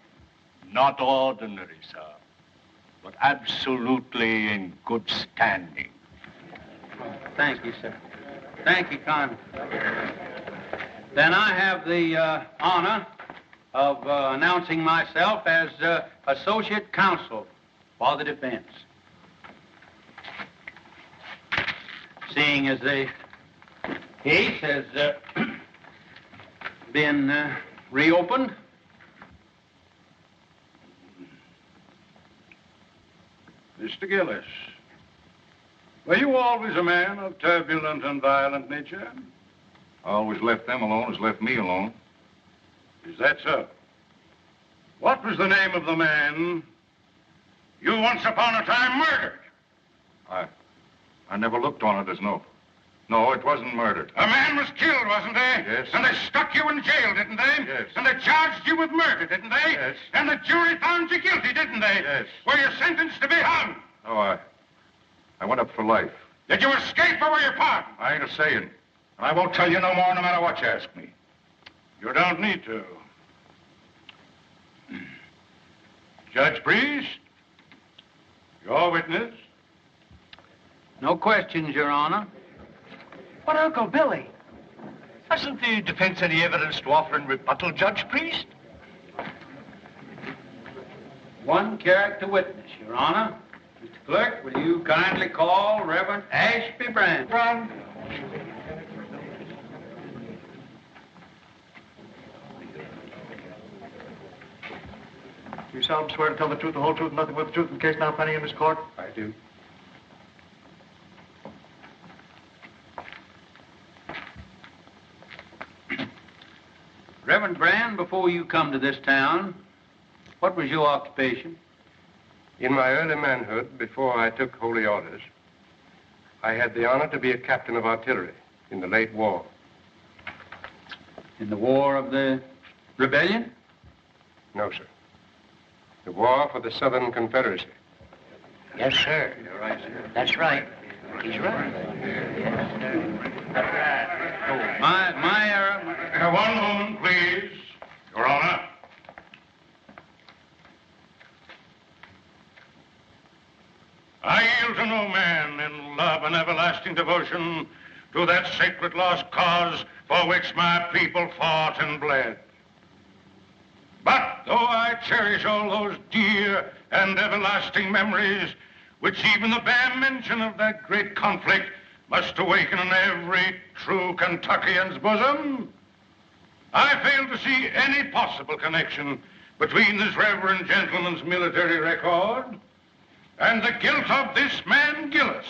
Not ordinary, sir, but absolutely in good standing. Thank you, sir. Thank you kindly. Then I have the honor of announcing myself as Associate Counsel for the defense. Seeing as the case has been reopened, Mr. Gillis, were you always a man of turbulent and violent nature? I always left them alone as left me alone. Is that so? What was the name of the man you once upon a time murdered? I never looked on it as no, it wasn't murder. A man was killed, wasn't he? Yes. And they stuck you in jail, didn't they? Yes. And they charged you with murder, didn't they? Yes. And the jury found you guilty, didn't they? Yes. Were you sentenced to be hung? No, I went up for life. Did you escape or were you pardoned? I ain't a-saying. And I won't tell you no more no matter what you ask me. You don't need to. JudgePriest, your witness. no questions, Your Honor. But, Uncle Billy, Hasn't the defense any evidence to offer in rebuttal, JudgePriest? One character witness, Your Honor. Mr. Clerk, will you kindly call Reverend Ashby Brand? Brand. You solemnly swear to tell the truth, the whole truth, and nothing but the truth in the case now pending in this court? I do. Reverend Brand, before you come to this town, what was your occupation? In my early manhood, before I took holy orders, I had the honor to be a captain of artillery in the late war. In the War of the Rebellion? No, sir. The war for the Southern Confederacy. Yes, sir. You're right, sir. That's right. He's right. My error. One moment, please, Your Honor. I yield to no man in love and everlasting devotion to that sacred lost cause for which my people fought and bled. But though I cherish all those dear and everlasting memories, which even the bare mention of that great conflict must awaken in every true Kentuckian's bosom, I fail to see any possible connection between this reverend gentleman's military record and the guilt of this man, Gillis.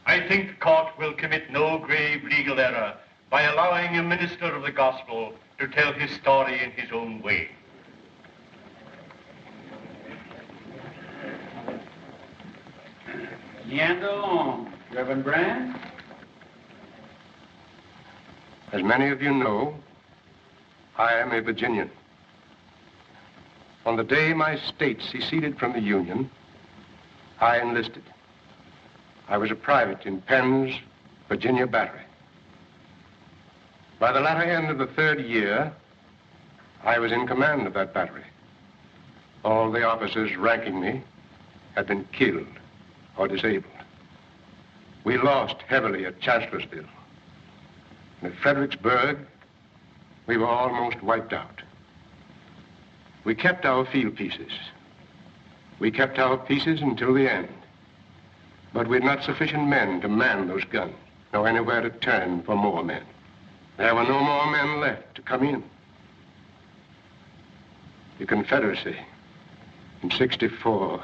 I think the court will commit no grave legal error by allowing a minister of the gospel to tell his story in his own way. Meander along, Reverend Brand. As many of you know, I am a Virginian. On the day my state seceded from the Union, I enlisted. I was a private in Penn's Virginia Battery. By the latter end of the 3rd year, I was in command of that battery. All the officers ranking me had been killed or disabled. We lost heavily at Chancellorsville. And at Fredericksburg, we were almost wiped out. We kept our field pieces. We kept our pieces until the end. But we had not sufficient men to man those guns, nor anywhere to turn for more men. There were no more men left to come in. The Confederacy in '64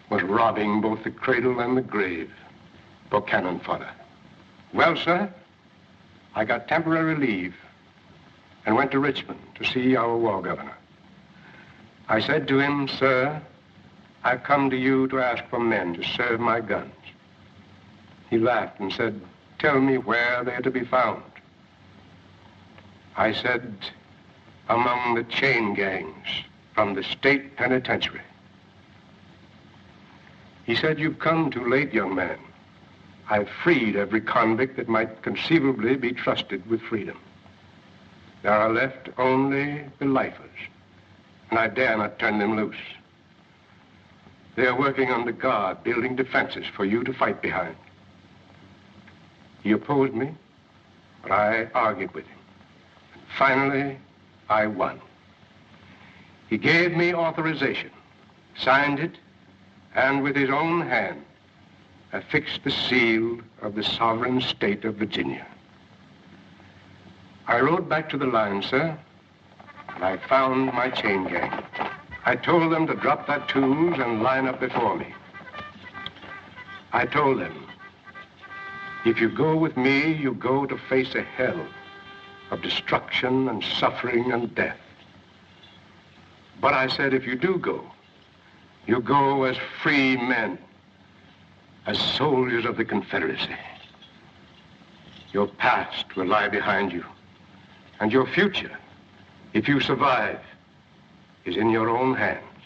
was robbing both the cradle and the grave for cannon fodder. Well, sir, I got temporary leave and went to Richmond to see our war governor. I said to him, "Sir, I've come to you to ask for men to serve my guns." He laughed and said, "Tell me where they're to be found." I said, "Among the chain gangs from the state penitentiary." He said, "You've come too late, young man. I've freed every convict that might conceivably be trusted with freedom. There are left only the lifers, and I dare not turn them loose. They're working under guard, building defenses for you to fight behind." He opposed me, but I argued with him. And finally, I won. He gave me authorization, signed it, and with his own hand, affixed the seal of the sovereign state of Virginia. I rode back to the line, sir, and I found my chain gang. I told them to drop their tools and line up before me. I told them, if you go with me, you go to face a hell of destruction and suffering and death. But I said, if you do go, you go as free men, as soldiers of the Confederacy. Your past will lie behind you, and your future, if you survive, is in your own hands.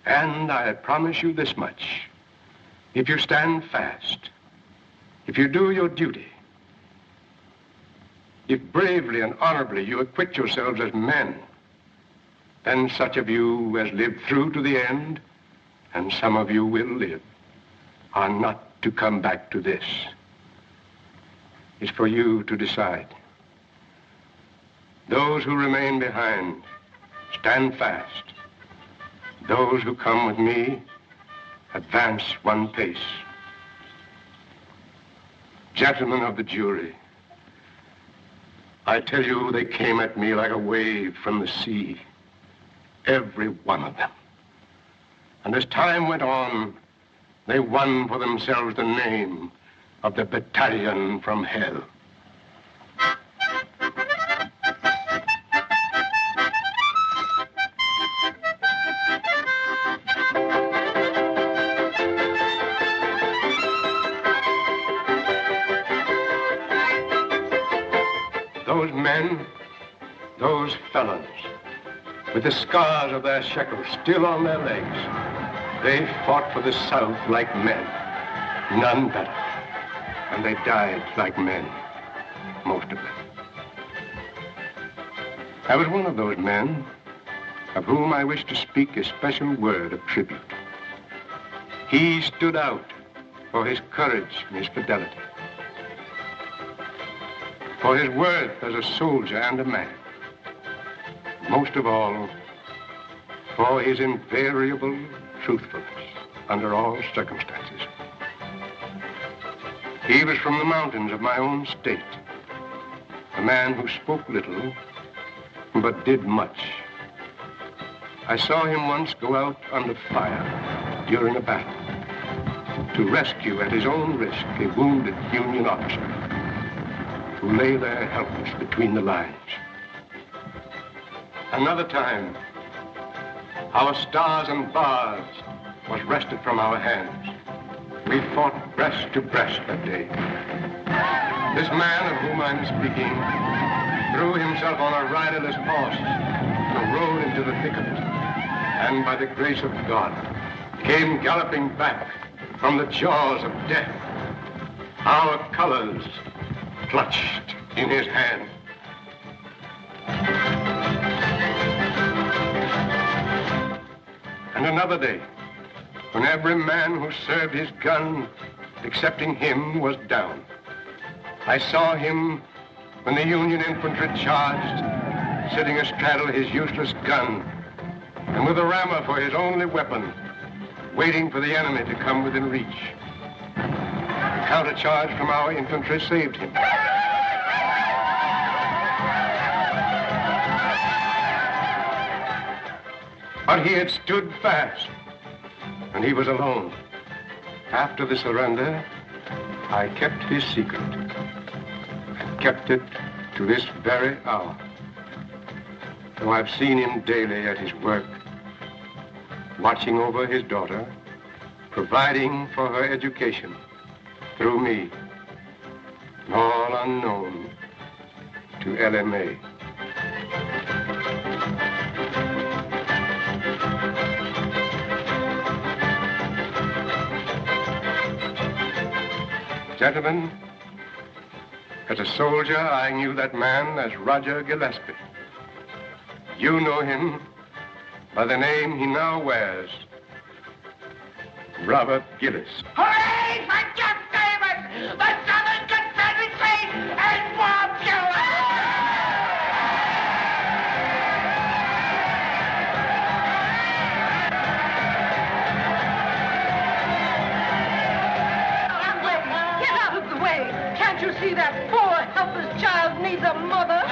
And I promise you this much. If you stand fast, if you do your duty, if bravely and honorably you acquit yourselves as men, then such of you as live through to the end, and some of you will live, are not to come back to this. It's for you to decide. Those who remain behind, stand fast. Those who come with me, advance one pace. Gentlemen of the jury, I tell you, they came at me like a wave from the sea, every one of them. And as time went on, they won for themselves the name of the battalion from hell. Those men, those felons, with the scars of their shekels still on their legs, they fought for the South like men, none better. And they died like men, most of them. I was one of those men of whom I wish to speak a special word of tribute. He stood out for his courage and his fidelity, for his worth as a soldier and a man. Most of all, for his invariable truthfulness under all circumstances. He was from the mountains of my own state, a man who spoke little, but did much. I saw him once go out under fire during a battle to rescue at his own risk a wounded Union officer who lay there helpless between the lines. Another time, our stars and bars was wrested from our hands. We fought breast to breast that day. This man of whom I'm speaking threw himself on a riderless horse and rode into the thick of it, and by the grace of God, came galloping back from the jaws of death, our colors clutched in his hand. And another day, when every man who served his gun, excepting him, was down, I saw him when the Union infantry charged, sitting astraddle his useless gun, and with a rammer for his only weapon, waiting for the enemy to come within reach. A countercharge from our infantry saved him. But he had stood fast, and he was alone. After the surrender, I kept his secret, and kept it to this very hour. Though I've seen him daily at his work, watching over his daughter, providing for her education through me, all unknown to LMA. Gentlemen, as a soldier, I knew that man as Roger Gillespie. You know him by the name he now wears, Robert Gillis. Hooray for Jeff Davis, the Southern Confederacy, and Bob Gillis! Get out of the way! Can't you see that poor, helpless child needs a mother?